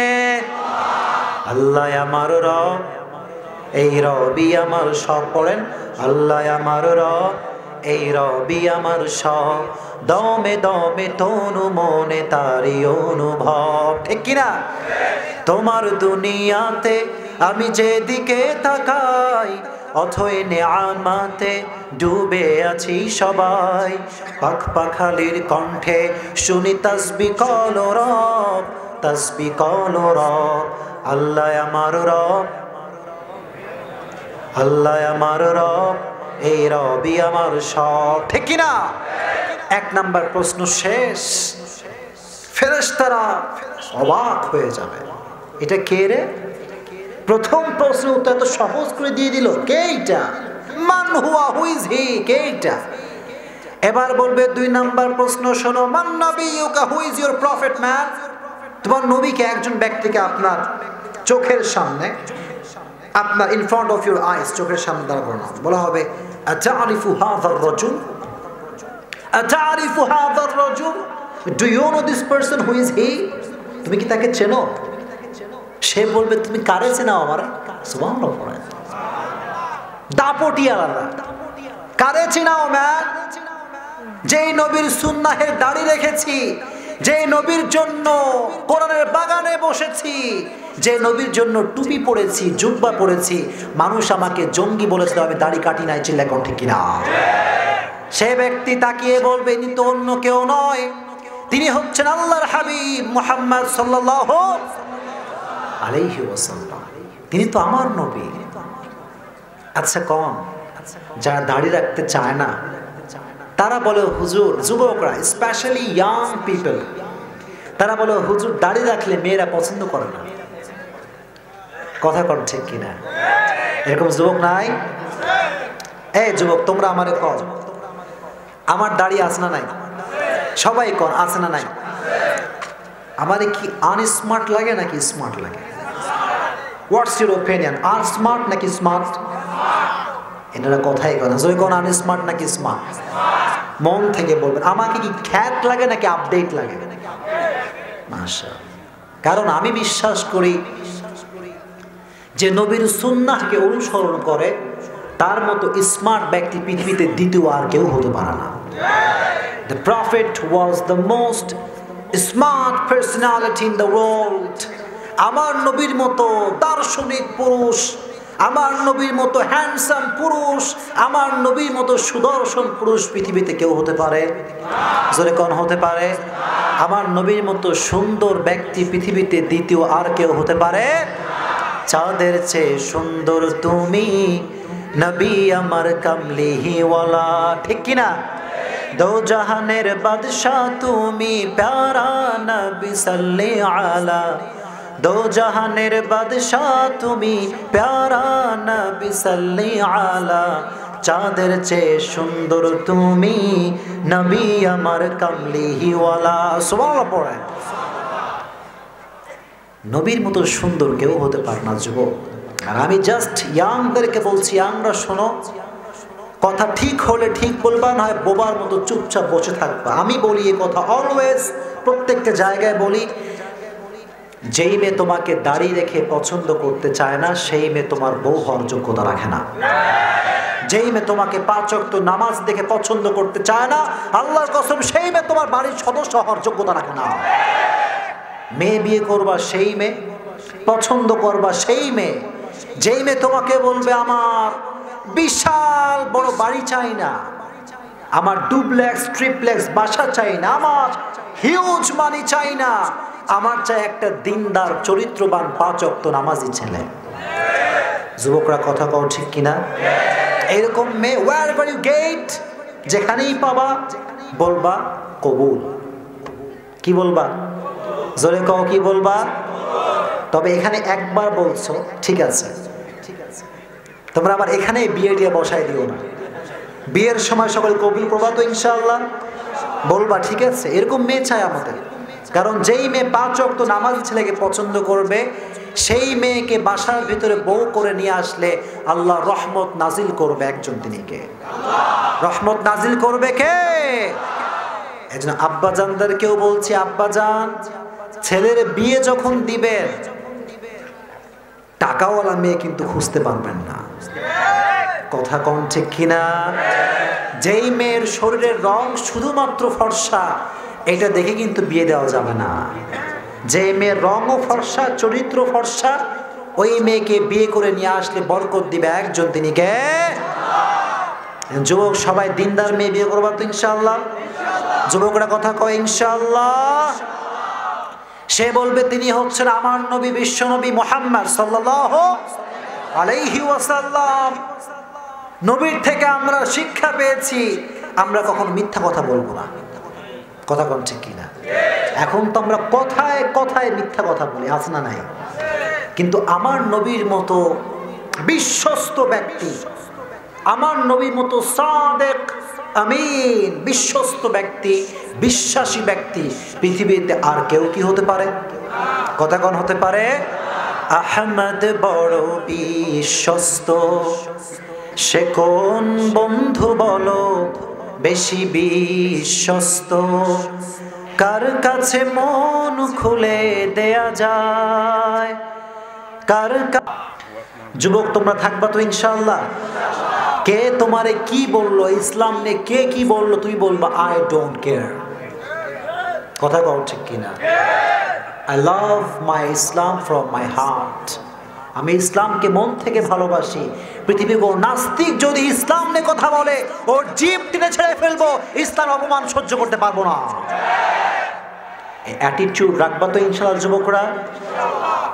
আল্লাহ আমার রব, এই রবই আমার সব। পড়েন, আল্লাহ আমার রব, এই রবি আমার সব, দমে দমে তনু মনে তারি অনুভব। ঠিক কিনা? তোমার দুনিয়াতে আমি যেদিকে তাকাই, অথই নেয়ামতে ডুবে আছি সবাই। পাখ পাখালির কণ্ঠে শুনি তাসবিহ কলো রব, তাসবিহ কলো রব। আল্লাহ আমার রব, আল্লাহ আমার রব, এই রবি আমার সব। ঠিক কিনা? এক নাম্বার প্রশ্ন শেষ। ফেরেশতারা অবাক হয়ে যাবে, এটা কে রে? প্রথম প্রশ্ন উত্তর এত সহজ করে দিয়ে দিল, কে এটা? মান হুয়া, হু ইজ হি, কে এটা? এবার বলবে দুই নাম্বার প্রশ্ন, শোনো, মান নবিয়ুকা, who is your prophet man? তোমার নবীকে, একজন ব্যক্তিকে আপনার চোখের সামনে, আপনার in front of your eyes, চোখের সামনে দাঁড় করানো, বলা হবে আতারিফু হাযার রাজুল, আতারিফু হাযার রাজুল, do you know this person, who is he? তুমি কি তাকে চেনো? সে বলবে তুমি কারে চেনাও? আমার সুবহানাল্লাহ পড়ে দাপটি আলাদা। কারে চেনাও ম্যান? যেই নবীর সুন্নাহের দাড়ি রেখেছি, যে নবীর জন্য কোরআনের বাগানে বসেছি, যে নবীর জন্য টুপি পরেছি, জুব্বা পরেছি, মানুষ আমাকে জঙ্গি বলেছিল, আমি দাড়ি কাটি নাই। চিল্লা কোন ঠিক কিনা? সে ব্যক্তি তাকিয়ে বলবে ইনি তো অন্য কেউ নয়, তিনি হচ্ছেন আল্লাহর হাবিব মুহাম্মদ সাল্লাল্লাহু আলাইহি ওয়াসাল্লাম, তিনি তো আমার নবী। আচ্ছা কোন যারা দাড়ি রাখতে চায় না তারা বলে হুজুর, যুবকরা স্পেশালি ইয়াং পিপল, তারা বলে হুজুর দাড়ি রাখলে মেয়েরা পছন্দ করে না। কথা কন ঠিক কিনা? এরকম যুবক নাই? এই যুবক তোমরা আমারে কও, আমার দাড়ি আছে না নাই? সবাই কন আছে না নাই? আমারে কি আনস্মার্ট লাগে নাকি স্মার্ট লাগে? হোয়াটস ইউর ওপিনিয়ন, আনস্মার্ট নাকি স্মার্ট? এনারা কথাই কথা, যদি কোন আনস্মার্ট নাকি স্মার্ট? মন থেকে বলবেন। আমাকে কি খ্যাত লাগে নাকি আপডেট লাগে? মাশাআল্লাহ। কারণ আমি বিশ্বাস করি যে নবীর সুন্নাহকে অনুসরণ করে তার মতো স্মার্ট ব্যক্তি পৃথিবীতে দ্বিতীয় আর কেউ হতে পারে না। The Prophet was the most smart personality in the world. আমার নবীর মতো দার্শনিক পুরুষ, আমার নবীর মতো হ্যান্ডসাম পুরুষ, আমার নবীর মতো সুদর্শন পুরুষ পৃথিবীতে কেউ হতে পারে? জোরে কোন হতে পারে? আমার নবীর মতো সুন্দর ব্যক্তি পৃথিবীতে দ্বিতীয় আর কেউ হতে পারে? চাঁদের চেয়ে সুন্দর তুমি, নবী আমার কামলিহি ওয়ালা। ঠিক কিনা? দো জাহানের বাদশাহ তুমি, প্যারা নবী সাল্লি আলা। দো জাহানের বাদশাহ তুমি, প্যারা নবী সাল্লি আলা। চাঁদের চেয়ে সুন্দর তুমি, নবী আমার কামলিহি ওয়ালা। সুবহানাল্লাহ পড়ে। নবীর মতো সুন্দর কেউ হতে পারে না যুবক। আর আমি জাস্ট ইয়াংদেরকে বলছি, ইয়াংরা শোনো, কথা ঠিক হলে ঠিক বলবা, না হয় বোবার মতো চুপচাপ বসে থাকবা। আমি বলি এই কথা অলওয়েজ, প্রত্যেকটা জায়গায় বলি, যেই মেয়ে তোমাকে দাড়ি রেখে পছন্দ করতে চায় না সেই মেয়ে তোমার বউ হওয়ার যোগ্যতা রাখে না। যেই মেয়ে তোমাকে 5 ওয়াক্ত নামাজ দেখে পছন্দ করতে চায় না, আল্লাহর কসম সেই মেয়ে তোমার বাড়ির সদস্য হওয়ার যোগ্যতা রাখে না। মেয়ে বিয়ে করবা সেই মেয়ে, পছন্দ করবা সেই মেয়ে, যেই মেয়ে তোমাকে বলবে আমার বিশাল বড় বাড়ি চাই না, আমার ডুপ্লেক্স ট্রিপ্লেক্স বাসা চাই না, আমার হিউজ মানি চাই না, আমার চাই একটা দিনদার চরিত্রবান 5 ওয়াক্ত নামাজি ছেলে। যুবকরা কথা কও ঠিক কিনা? এরকম মেয়ে wherever you get, যেখানেই পাবা বলবা কবুল। কি বলবা? জোরে কও, কি বলবা? তবে এখানে একবার বলছো ঠিক আছে, তোমরা আবার এখানে বিয়ে দিয়ে বসাই দিও না। বিয়ের সময় সকলে কবুল করবা তো ইনশাআল্লাহ? বলবা ঠিক আছে? এরকম মেয়ে চাই আমাদের। কারণ যেই মেয়ে 5 ওয়াক্ত নামাজি ছেলেকে পছন্দ করবে সেই মেয়েকে বাসার ভিতরে বউ করে নিয়ে আসলে আল্লাহ রহমত নাজিল করবে একজন, তিনি কে? রহমত নাজিল করবে কে? এজন্য আব্বাজানদেরকেও বলছি, আব্বাজান ছেলের বিয়ে যখন দিবেন টাকাওয়ালা মেয়ে কিন্তু খুঁজতে পারবেন না। কথা কোন ঠিক কিনা? যেই মেয়ের শরীরের রং শুধুমাত্র ফর্সা, এটা দেখে কিন্তু বিয়ে দেওয়া যাবে না। যে মেয়ের রঙও ফর্সা, চরিত্র ফর্সা, ওই মেয়েকে বিয়ে করে নিয়ে আসলে বরকত দিবে একজন, তিনি কে? যুবক সবাই দিনদার মেয়ে বিয়ে করবা তো ইনশাআল্লাহ? যুবকরা কথা কয় ইনশাআল্লাহ। সে বলবে তিনি হচ্ছেন আমার নবী, বিশ্ব নবী মুহাম্মদ সাল্লাল্লাহু আলাইহি ওয়াসাল্লাম। নবীর থেকে আমরা শিক্ষা পেয়েছি, আমরা কখনো মিথ্যা কথা বলবো না। কথা কোন ঠিক কিনা? এখন তো আমরা কথায় কথায় মিথ্যা কথা বলি, আছে না নাই? কিন্তু আমার নবীর মতো বিশ্বস্ত ব্যক্তি, আমার নবীর মতো সাদেক আমিন বিশ্বস্ত ব্যক্তি, বিশ্বাসী ব্যক্তি পৃথিবীতে আর কেউ কি হতে পারে? কথা কোন হতে পারে? আহমদ বড় বিশ্বস্ত, সে কোন বন্ধু বলো বেশি বিশ্বস্ত, কার কাছে মন খুলে দেয়া যায়, কার? যুবক তোমরা থাকবা তো ইনশাআল্লাহ? কে তোমারে কি বললো ইসলাম নিয়ে, কে কি বললো, তুমি বলবা আই ডোন্ট কেয়ার। কথা কও ঠিক কিনা? I love my Islam from my heart. আমি ইসলামকে মন থেকে ভালোবাসি। পৃথিবীর কোন নাস্তিক যদি ইসলাম নিয়ে কথা বলে, ওর জিভ টেনে ছেড়ে ফেলবো, ইসলাম অপমান সহ্য করতে পারবো না। এই অ্যাটিটিউড রাখবা তো ইনশাআল্লাহ যুবকরা?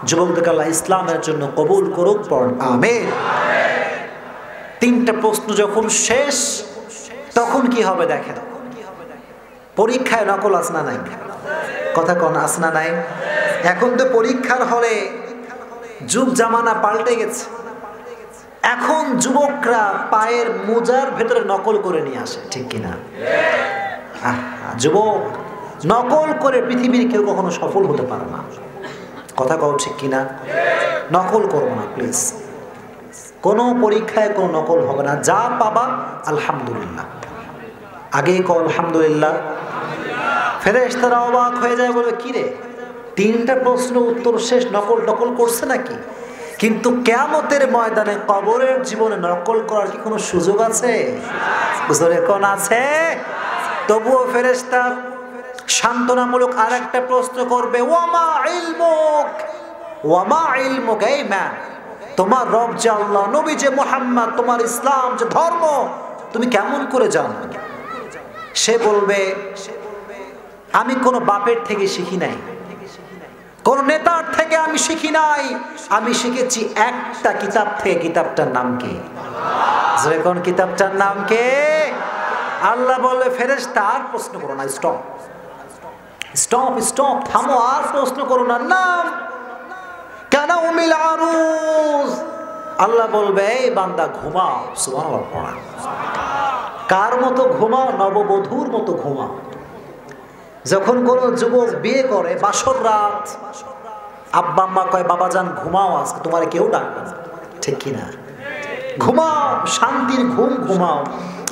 যুবকদেরকে আল্লাহ ইসলামের জন্য কবুল করুক, পড় আমিন। তিনটা প্রশ্ন যখন শেষ, তখন কি হবে দেখেন। পরীক্ষায় নকল আছে না নাই? কথা কোন আছে না নাই? এখন তো পরীক্ষার হলে যুগ জামানা পাল্টে গেছে। এখন যুবকরা পায়ের মোজার ভেতরে নকল করে নিয়ে আসে, ঠিক কিনা? যুবক নকল করে পৃথিবীর কেউ কখনো সফল হতে পারে না। কথা কও ঠিক কিনা? নকল করবো না প্লিজ। কোনো পরীক্ষায় কোনো নকল হবে না। যা পাবা আলহামদুলিল্লাহ, আগেই কও আলহামদুলিল্লাহ। ফেরেশতারা অবাক হয়ে যায়, বলে কি রে, তিনটা প্রশ্ন উত্তর শেষ, নকল নকল করছে নাকি? কিন্তু কিয়ামতের ময়দানে কবরের জীবনে নকল করার কি কোনো সুযোগ আছে? বুঝলে কোন আছে? তবুও ফেরেশতা সান্ত্বনামূলক আর একটা প্রশ্ন করবে, ওয়ামা ইলমুক, ওয়ামা ইলমুক, এই ম্যান, তোমার রব যে আল্লাহ, নবী যে মুহাম্মদ, তোমার ইসলাম যে ধর্ম, তুমি কেমন করে জানো? সে বলবে, আমি কোনো বাপের থেকে শিখি নাই, কোন নেতার থেকে আমি শিখি নাই, আমি শিখেছি একটা কিতাব থেকে। কিতাবটার নাম কি? কোন কিতাবটার নাম কে? আল্লাহ বলবে, ফেরেশতা আর প্রশ্ন করো না, স্টপ স্টপ স্টপ, থামো, আর প্রশ্ন করো না। নাম কানা উমিল আরুজ। আল্লাহ বলবে, এই বান্দা ঘুমাও। সুবহানাল্লাহ পড়া। কার মতো ঘুমাও? নববধূর মতো ঘুমাও। যখন কোন যুবক বিয়ে করে, বাসর রাত, আব্বা আম্মা কয়, বাবা জান ঘুমাও, আজকে তোমার কেউ ডাকবে না, ঠিক কিনা? ঘুমাও, শান্তির ঘুম ঘুমাও।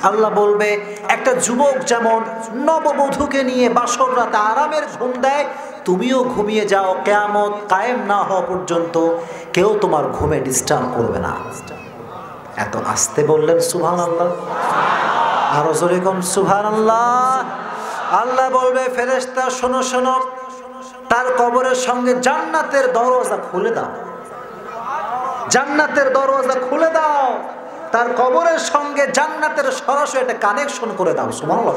আল্লাহ বলবে, একটা যুবক যেমন নববধূকে নিয়ে বাসর রাতে আরামের ঘুম দেয়, তুমিও ঘুমিয়ে যাও। কিয়ামত কায়েম না হওয়া পর্যন্ত কেউ তোমার ঘুমে ডিস্টার্ব করবে না। এত আস্তে বললেন সুবহানাল্লাহ, আরো জোরে কোন সুবহানাল্লাহ। আল্লাহ বলবে, ফেরেশতা শোনো শোনো, তার কবরের সঙ্গে জান্নাতের দরজা খুলে দাও, জান্নাতের দরজা খুলে দাও, তার কবরের সঙ্গে জান্নাতের সরাসরি একটা কানেকশন করে দাও। সুবহানাল্লাহ।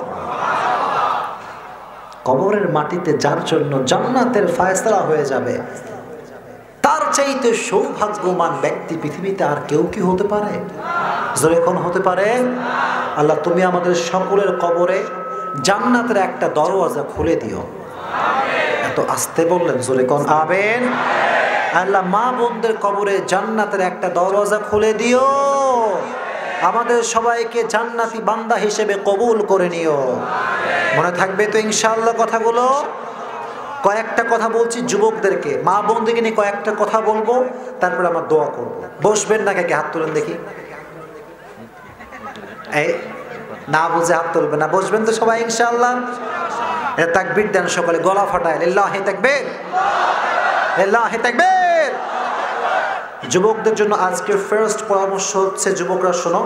কবরের মাটিতে যার জন্য জান্নাতের ফায়সালা হয়ে যাবে, তার চাইতে সৌভাগ্যবান ব্যক্তি পৃথিবীতে আর কেউ কি হতে পারে? জোরে কোন হতে পারে? আল্লাহ তুমি আমাদের সকলের কবরে জান্নাতের একটা দরওয়াজা খুলে দিও। এত আস্তে বললেন, জোরে কোন আমিন। আল্লাহ মা বোনদের কবরে জান্নাতের একটা দরওয়াজা খুলে দিও। আমাদের সবাইকে জান্নাতি বান্দা হিসেবে কবুল করে নিও। মনে থাকবে তো ইনশাআল্লাহ কথাগুলো? কয়েকটা কথা বলছি যুবকদেরকে, মা বোনদেরকে নিয়ে কয়েকটা কথা বলবো, তারপরে আমার দোয়া করব। বসবেন না? কে হাত তুলেন দেখি। এই না বুঝে হাত তুলবে না, বসবেন তো সবাই ইনশাআল্লাহ? তাকবীর দেন সকলে, গলা ফাটায়, লিল্লাহি তাকবীর, লিল্লাহি তাকবীর। যুবকদের জন্য আজকে ফার্স্ট পরামর্শ হচ্ছে, যুবকরা শোনো,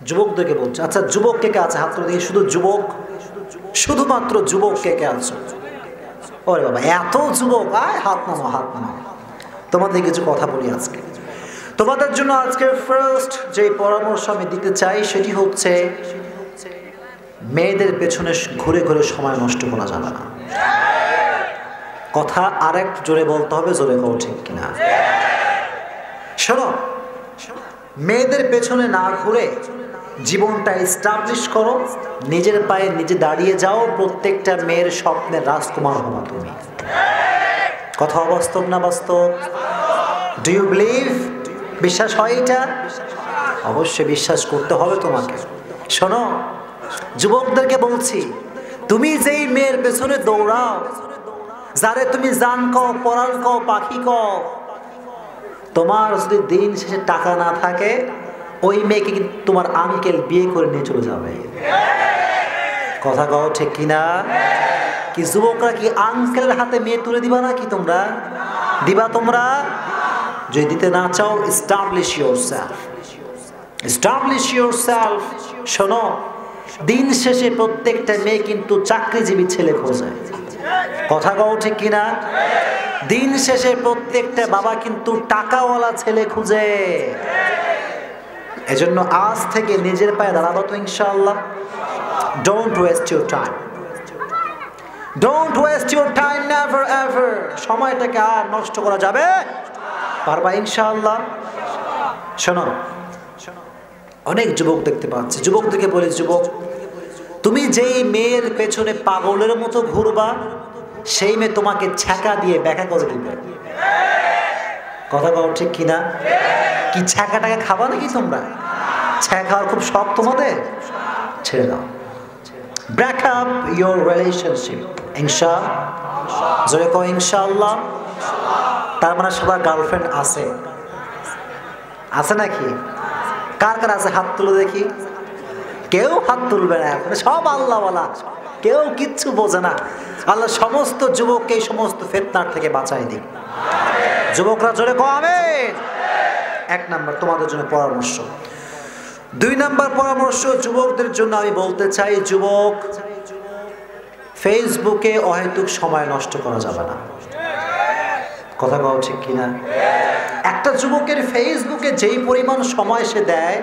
যুবকদেরকে বলছে। আচ্ছা যুবক কে কে আছে হাত তুলে দিয়ে, শুধু যুবক, শুধুমাত্র যুবক কে কে আছো? ওরে বাবা এত যুবক, আয় হাত নামো হাত নামো। তোমাদের কিছু কথা বলি আজকে তোমাদের জন্য। আজকে ফার্স্ট যে পরামর্শ আমি দিতে চাই সেটি হচ্ছে মেয়েদের পেছনে ঘুরে ঘুরে সময় নষ্ট করা যাবে না। কথা আরেক জোরে বলতে হবে, জোরে কও ঠিক কিনা। শোনো, মেয়েদের পেছনে না ঘুরে জীবনটা এস্টাবলিশ করো, নিজের পায়ে নিজে দাঁড়িয়ে যাও। প্রত্যেকটা মেয়ের স্বপ্নের রাজকুমার হবা তুমি। কথা অবাস্তব না বাস্তব? Do you believe? বিশ্বাস হয় এটা? অবশ্যই বিশ্বাস করতে হবে তোমাকে। শোনো, যুবকদেরকে বলছি, তুমি যেই মেয়ের পেছনে দৌড়াও, যারে তুমি জান কও, পরাণ কও, পাখি কও, তোমার যদি দিন শেষে টাকা না থাকে, ওই মেয়েকে কিন্তু তোমার আঙ্কেল বিয়ে করে নিয়ে চলে যাবে। কথা কও ঠিক কিনা? কি যুবকরা কি আঙ্কেলের হাতে মেয়ে তুলে দিবা না? কি তোমরা দিবা? তোমরা যদি দিতে না চাও, এস্টাবলিশ ইয়োরসেলফ, এস্টাবলিশ ইয়োরসেলফ। শোনো, দিন শেষে প্রত্যেকটা মেয়ে কিন্তু চাকরিজীবী ছেলে খোঁজে। কথা কও ঠিক কিনা? দিন শেষে প্রত্যেকটা বাবা কিন্তু টাকাওয়ালা ছেলে খুঁজে। এজন্য আজ থেকে নিজের পায়ে দাঁড়াবো তো ইনশাআল্লাহ। Don't waste your time, don't waste your time, never ever. সময়টাকে আর নষ্ট করা যাবে পারবা ইনশাআল্লাহ। শোনো, অনেক যুবক দেখতে পাচ্ছি, যুবকদেরকে বলি, যুবক তুমি যেই মেয়ের পেছনে পাগলের মতো ঘুরবা, সেই মেয়ে তোমাকে ছ্যাঁকা দিয়ে ব্যাখ্যা করে দিবে। কথা বল ঠিক কিনা? কি ছ্যাঁকাটাকে খাবা নাকি তোমরা? ছ্যাঁকা খাওয়ার খুব শখ তোমাদের? ছেড়ে দাও। ব্রেক আপ ইয়োর রিলেশনশিপ ইনশাআল্লাহ। জোরে কও ইনশাআল্লাহ। তার মানে সবার গার্লফ্রেন্ড আছে? আছে নাকি? কার কার আছে হাত তুলে দেখি। কেউ হাত তুলবে না, সব আল্লাহওয়ালা, কেউ কিচ্ছু বোঝে না। আল্লাহ সমস্ত যুবককে এই সমস্ত ফিতনার থেকে বাঁচাই দিক। যুবকরা জোরে কও আমিন। এক নাম্বার তোমাদের জন্য পরামর্শ। দুই নাম্বার পরামর্শ যুবকদের জন্য আমি বলতে চাই, যুবক ফেসবুকে অহেতুক সময় নষ্ট করা যাবে না। কথা কও ঠিক কিনা? একটা যুবকের ফেসবুকে যেই পরিমাণ সময় সে দেয়,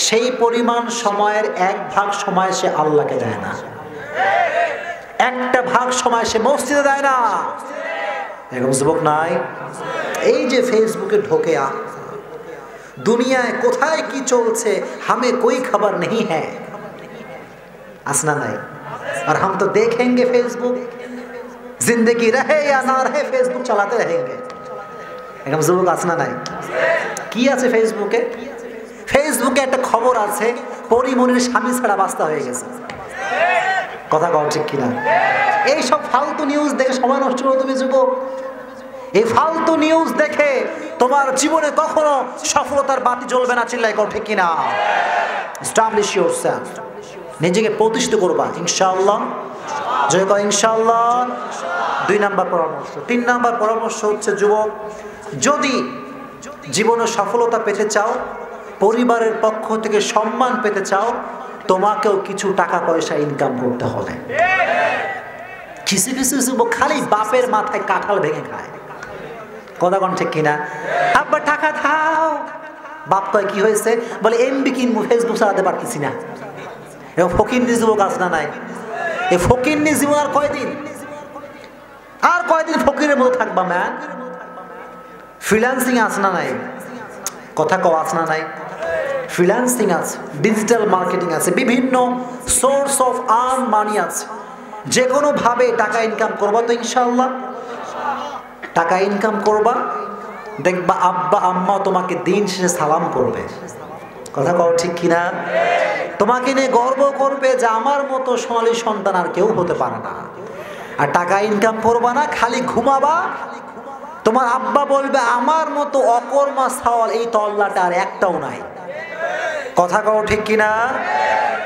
সেই পরিমাণ সময়ের 1 ভাগ সময় সে আল্লাহকে দেয় না। 1টা ভাগ সময় সে মসজিদে দেয় না। এরকম যুবক নাই? এই যে ফেসবুকে ঢোকে, দুনিয়ায় কোথায় কি চলছে हमें कोई खबर नहीं है, আসনা নাই? और हम तो देखेंगे फेसबुक, जिंदगी रहे या ना रहे फेसबुक चलाते रहेंगे। এরকম যুবক আসনা নাই? কি আছে ফেসবুকে? ফেসবুকে একটা খবর আছে, পরিমনির স্বামী ছাড়া বাস্তা হয়ে গেছে। কথা কও ঠিক কিনা? এই সব ফালতু নিউজ দেখে সময় নষ্ট করো তুমি যুবক। এই ফালতু নিউজ দেখে তোমার জীবনে কখনো সফলতার বাতি জ্বলবে না। চিল্লাই কও ঠিক কিনা? এস্টাবলিশ ইয়োরসেলফ, নিজেকে প্রতিষ্ঠিত করবা ইনশাআল্লাহ। জয় কও ইনশাআল্লাহ। 2 নাম্বার পরামর্শ। 3 নাম্বার পরামর্শ হচ্ছে, যুবক যদি জীবনে সফলতা পেতে চাও, পরিবারের পক্ষ থেকে সম্মান পেতে চাও, তোমাকেও কিছু টাকা পয়সা ইনকাম করতে হবে। কিছু কিছু যুবক খালি বাপের মাথায় কাঁঠাল ভেঙে খায়। কথা কোন ঠিক কিনা? আব্বা টাকা দাও। বাপ কয় কি হয়েছে? বলে এমবি কিনবো, ফেসবুক চালাতে পারতেছি না। এবং ফকিন্নি যুবক আছে না নাই? এই ফকিন্নি জীবন আর কয়দিন? আর কয়দিন ফকিরের মতো থাকবা ম্যান? ফ্রিল্যান্সিং আছে না নাই? কথা কও আছে না নাই? ফ্রিল্যান্সিং আছে, ডিজিটাল মার্কেটিং আছে, বিভিন্ন সোর্স অফ আর্ন মানি আছে। যে কোনোভাবে টাকা ইনকাম করবা তো ইনশাআল্লাহ। টাকা ইনকাম করবা, দেখবা আব্বা আম্মা তোমাকে দিন শেষে সালাম করবে। কথা কও ঠিক কিনা? তোমাকে নিয়ে গর্ব করবে যে আমার মতো সোনালী সন্তান আর কেউ হতে পারে না। আর টাকা ইনকাম করবা না, খালি ঘুমাবা, তোমার আব্বা বলবে আমার মতো অকর্মা ছাওয়াল এই তল্লাটা আর একটাও নাই। কথা কও ঠিক কিনা?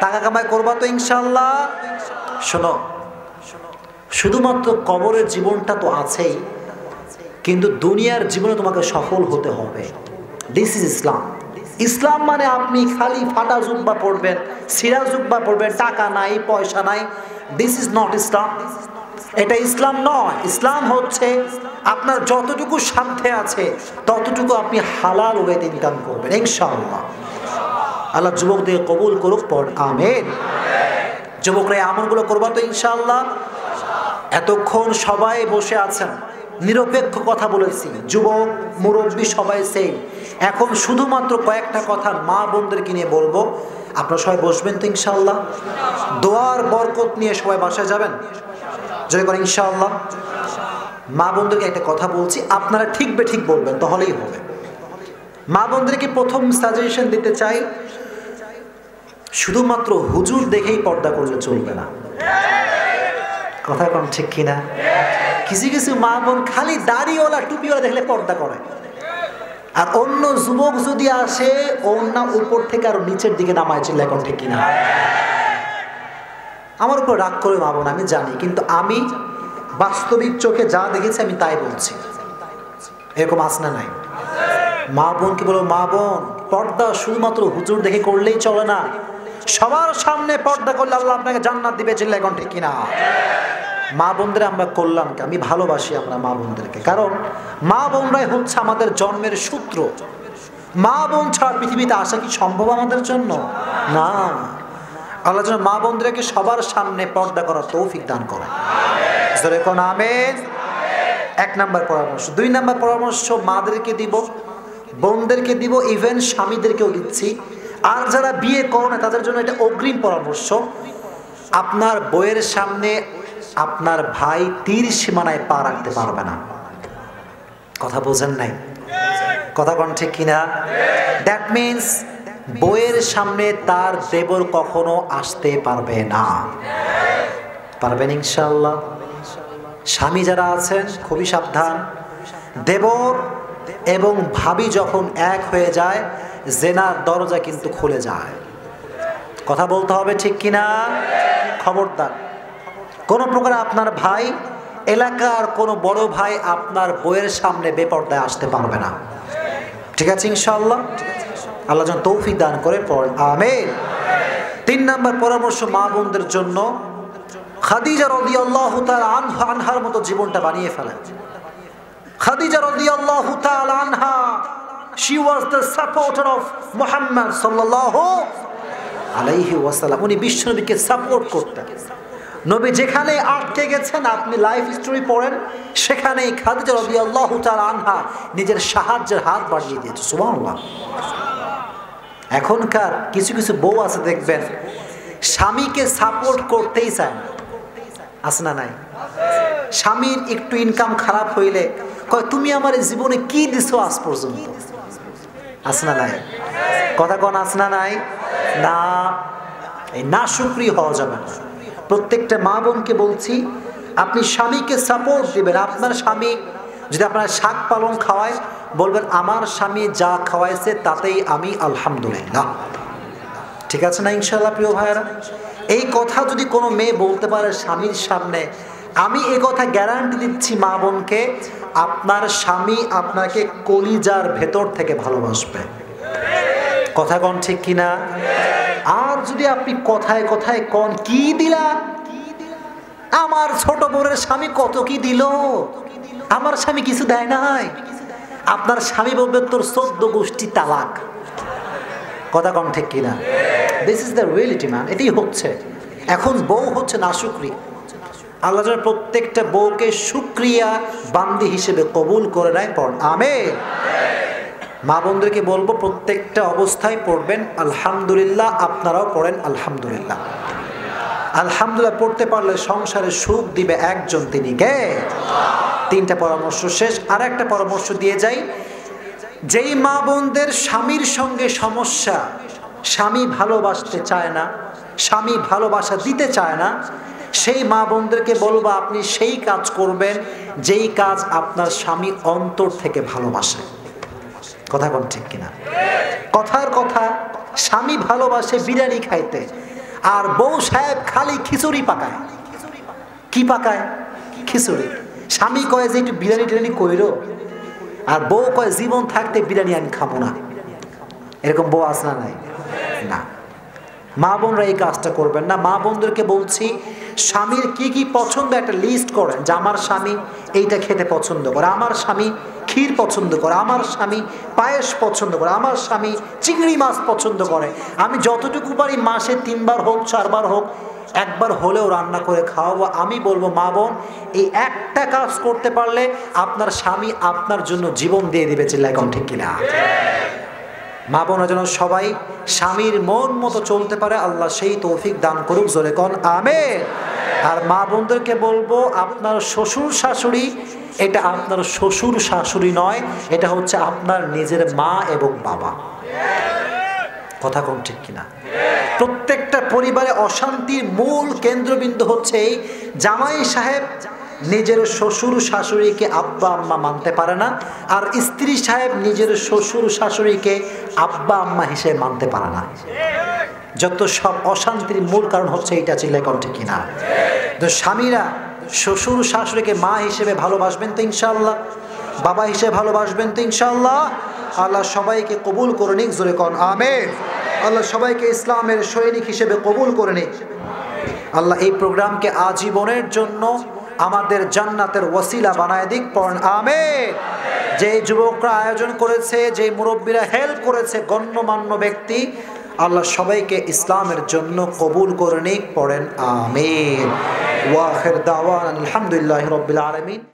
টাকা কামাই করবা তো ইনশাআল্লাহ। শোনো, শুধুমাত্র কবরের জীবনটা তো আছেই, কিন্তু দুনিয়ার জীবনে তোমাকে সফল হতে হবে। দিস ইজ ইসলাম। ইসলাম মানে আপনি খালি ফাটা জুব্বা পড়বেন, সিরা জুব্বা পড়বেন, টাকা নাই পয়সা নাই, দিস ইজ নট ইসলাম। এটা ইসলাম নয়। ইসলাম হচ্ছে আপনার যতটুকু সাধ্যে আছে ততটুকু আপনি হালাল ওয়েতে ইনকাম করবেন ইনশাআল্লাহ। আল্লাহ যুবকদের কবুল করুক, পড় আমিন। যুবকরা এই আমলগুলো করবা তো ইনশাআল্লাহ। এতক্ষণ সবাই বসে আছেন, নিরপেক্ষ কথা বলেছি, যুবক মুরব্বী সবাই সেম। এখন শুধুমাত্র কয়েকটা কথা মা বোনদেরকে নিয়ে বলবো, আপনারা সবাই বসবেন তো ইনশাআল্লাহ। দোয়ার বরকত নিয়ে সবাই বাসায় যাবেন, জয় করেন ইনশাআল্লাহ। মা বোনদেরকে একটা কথা বলছি, আপনারা ঠিক বেঠিক বলবেন, তাহলেই হবে। মা বোনদেরকে প্রথম সাজেশন দিতে চাই, শুধুমাত্র হুজুর দেখেই পর্দা করলে চলবে না। কথা কম ঠিক কিনা? কিছু কিছু মা বোন খালি দাড়িওয়ালা টুপিওয়ালা দেখলে পর্দা করে, আর অন্য যুবক যদি আসে ওনা উপর থেকে আরো নিচের দিকে নামায় চিল্লা, এখন ঠিক কিনা? আমার উপর রাগ করে মা বোন আমি জানি, কিন্তু আমি বাস্তবিক চোখে যা দেখেছি আমি তাই বলছি। এরকম আসনা নাই? মা বোনকে বলো, মা বোন পর্দা শুধুমাত্র হুজুর দেখে করলেই চলে না, সবার সামনে পর্দা করলে আল্লাহ আপনাকে জান্নাত দিবে, চিল্লা এখন ঠিক কিনা? মা বোনদের আমরা কল্যাণকে, আমি ভালোবাসি আমরা মা বোনদেরকে, কারণ মা বোনরাই হচ্ছে আমাদের জন্মের সূত্র। মা বোন ছাড়া পৃথিবীতে আসা কি সম্ভব আমাদের জন্য? না। আল্লাহ যেন মা বোনদেরকে সবার সামনে পর্দা করার তৌফিক দান করে, আমিন। এক নাম্বার পরামর্শ। দুই নাম্বার পরামর্শ মাদেরকে দিব, বোনদেরকে দিব, ইভেন স্বামীদেরকেও দিচ্ছি। আর যারা বিয়ে করে না তাদের জন্য এটা অগ্রিম পরামর্শ, আপনার বইয়ের সামনে আপনার ভাই তীর সীমানায় পা রাখতে পারবে না। কথা বোঝেন নাই? কথা কোন ঠিক কিনা? দ্যাট মিনস বইয়ের সামনে তার দেবর কখনো আসতে পারবে না। পারবেন ইনশাআল্লাহ? স্বামী যারা আছেন খুবই সাবধান, দেবর এবং ভাবি যখন এক হয়ে যায় জেনার দরজা কিন্তু খুলে যায়। কথা বলতে হবে ঠিক কিনা? খবরদার কোন প্রকার আপনার ভাই, এলাকার কোনো বড় ভাই আপনার বইয়ের সামনে বেপরদায় আসতে পারবে না। ঠিক আছে ইনশাআল্লাহ? আল্লাহ যেন তৌফিক দান করে, পড় আমিন। তিন নাম্বার পরামর্শ মা বোনদের জন্য, খাদিজা রাদিয়াল্লাহু তাআলা আনহার মতো জীবনটা বানিয়ে ফেলেন। খাদিজা রাদিয়াল্লাহু তাআলা আনহা, she was the supporter of Muhammad sallallahu আলাইহি ওয়াসাল্লাম। উনি বিশ্বনবীকে সাপোর্ট করতেন। নবী যেখানে আটকে গেছেন, আপনি লাইফ স্টোরি পড়েন, সেখানেই খাদিজা রাদিয়াল্লাহু তাআলা আনহা নিজের সাহায্যের হাত বাড়িয়ে দিয়েছে। সুবহানাল্লাহ। এখনকার কিছু কিছু বউ আছে দেখবেন স্বামীকে সাপোর্ট করতেই চায় না, আছে না নাই? স্বামীর একটু ইনকাম খারাপ হইলে কয়, তুমি আমার জীবনে কি দিছো আজ পর্যন্ত? আছে না নাই? কথা কোন আছে না নাই? না, এই না শুকরিয়া হওয়া যাবে না। প্রত্যেকটা মা বোনকে বলছি, আপনি স্বামীকে সাপোর্ট দিবেন। আপনার স্বামী যদি আপনার শাক পালং খাওয়ায়, বলবেন আমার স্বামী যা খাওয়াইছে তাতেই আমি আলহামদুলিল্লাহ। ঠিক আছে না ইনশাআল্লাহ প্রিয় ভাইয়েরা? এই কথা যদি কোনো মেয়ে বলতে পারে স্বামীর সামনে, আমি এই কথা গ্যারান্টি দিচ্ছি মা বোনকে, আপনার স্বামী আপনাকে কলিজার ভেতর থেকে ভালোবাসবে। কথা কন ঠিক কিনা? আর যদি আপনি কথায় কথায় কন, কি দিলা, আমার ছোট বোনের স্বামী কত কি দিল, আমার স্বামী কিছু দেয় নাই, আপনার স্বামী বলবে তোর 14 গোষ্ঠী তালাক। কথা কম ঠিক কিনা? This is the reality man. এটাই হচ্ছে এখন। বউ হচ্ছে না শুকরি। আল্লাহ যেন প্রত্যেকটা বউকে শুকরিয়া বান্দি হিসেবে কবুল করে নেয়, পড় আমিন। মা বোনদেরকে বলবো প্রত্যেকটা অবস্থায় পড়বেন আলহামদুলিল্লাহ। আপনারাও পড়েন আলহামদুলিল্লাহ। আলহামদুলিল্লাহ পড়তে পারলে সংসারে সুখ দিবে একজন, তিনি কে? তিনটা পরামর্শ শেষ। আর একটা পরামর্শ দিয়ে যাই, যেই মা বোনদের স্বামীর সঙ্গে সমস্যা, স্বামী ভালোবাসতে চায় না, স্বামী ভালোবাসা দিতে চায় না, সেই মা বোনদেরকে বলবো আপনি সেই কাজ করবেন যেই কাজ আপনার স্বামী অন্তর থেকে ভালোবাসে। কথা বল ঠিক কিনা? কথার কথা, স্বামী ভালোবাসে বিরিয়ানি খাইতে, আর বউ সাহেব খালি খিচুড়ি পাকায়। কি পাকায়? খিচুড়ি। স্বামী কয় যে একটু বিরিয়ানি টিরিয়ানি কইরো, আর বউ কয় জীবন থাকতে বিরিয়ানি আমি খাবো না। এরকম বউ আছে না নাই? না, মা বোনরা এই কাজটা করবেন না। মা বোনদেরকে বলছি, স্বামীর কি কি পছন্দ একটা লিস্ট করেন, যে আমার স্বামী এইটা খেতে পছন্দ করে, আমার স্বামী ক্ষীর পছন্দ করে, আমার স্বামী পায়েস পছন্দ করে, আমার স্বামী চিংড়ি মাছ পছন্দ করে। আমি যতটুকু পারি মাসে 3 বার হোক 4 বার হোক একবার হলেও রান্না করে খাওয়াবো। আমি বলবো মা বোন, এই একটা কাজ করতে পারলে আপনার স্বামী আপনার জন্য জীবন দিয়ে দিবে। চিল্লায় কোন ঠিক কিনা? মা বোনের জন্য সবাই স্বামীর মন মতো চলতে পারে, আল্লাহ সেই তৌফিক দান করুক, জোরে কোন আমিন। আর মা বোনদেরকে বলবো, আপনার শ্বশুর শাশুড়ি এটা আপনার শ্বশুর শাশুড়ি নয়, এটা হচ্ছে আপনার নিজের মা এবং বাবা। কথা কোন ঠিক কিনা? প্রত্যেকটা পরিবারে অশান্তির মূল কেন্দ্রবিন্দু হচ্ছে এই, জামাই সাহেব নিজের শ্বশুর শাশুড়িকে আব্বা আম্মা মানতে পারে না, আর স্ত্রী সাহেব নিজের শ্বশুর শাশুড়িকে আব্বা আম্মা হিসেবে মানতে পারে না। যত সব অশান্তির মূল কারণ হচ্ছে এইটা। চিল্লায় কোন ঠিক কিনা? তো স্বামীরা শ্বশুর শাশুড়িকে মা হিসেবে ভালোবাসবেন তো ইনশাআল্লাহ, বাবা হিসেবে ভালোবাসবেন তো ইনশাআল্লাহ। আল্লাহ সবাইকে কবুল করে নিক, জোরে কোন আমিন। আল্লাহ সবাইকে ইসলামের সৈনিক হিসেবে কবুল করে নিক। আল্লাহ এই প্রোগ্রামকে আজীবনের জন্য আমাদের জান্নাতের ওয়াসিলা বানায় দিক, পড়েন আমিন। যে যুবকরা আয়োজন করেছে, যে মুরব্বীরা হেল্প করেছে, গণ্যমান্য ব্যক্তি, আল্লাহ সবাইকে ইসলামের জন্য কবুল করে নিক, পড়েন আমিন। ওয়া আখির দাওয়ানা আলহামদুলিল্লাহি রাব্বিল আলামিন।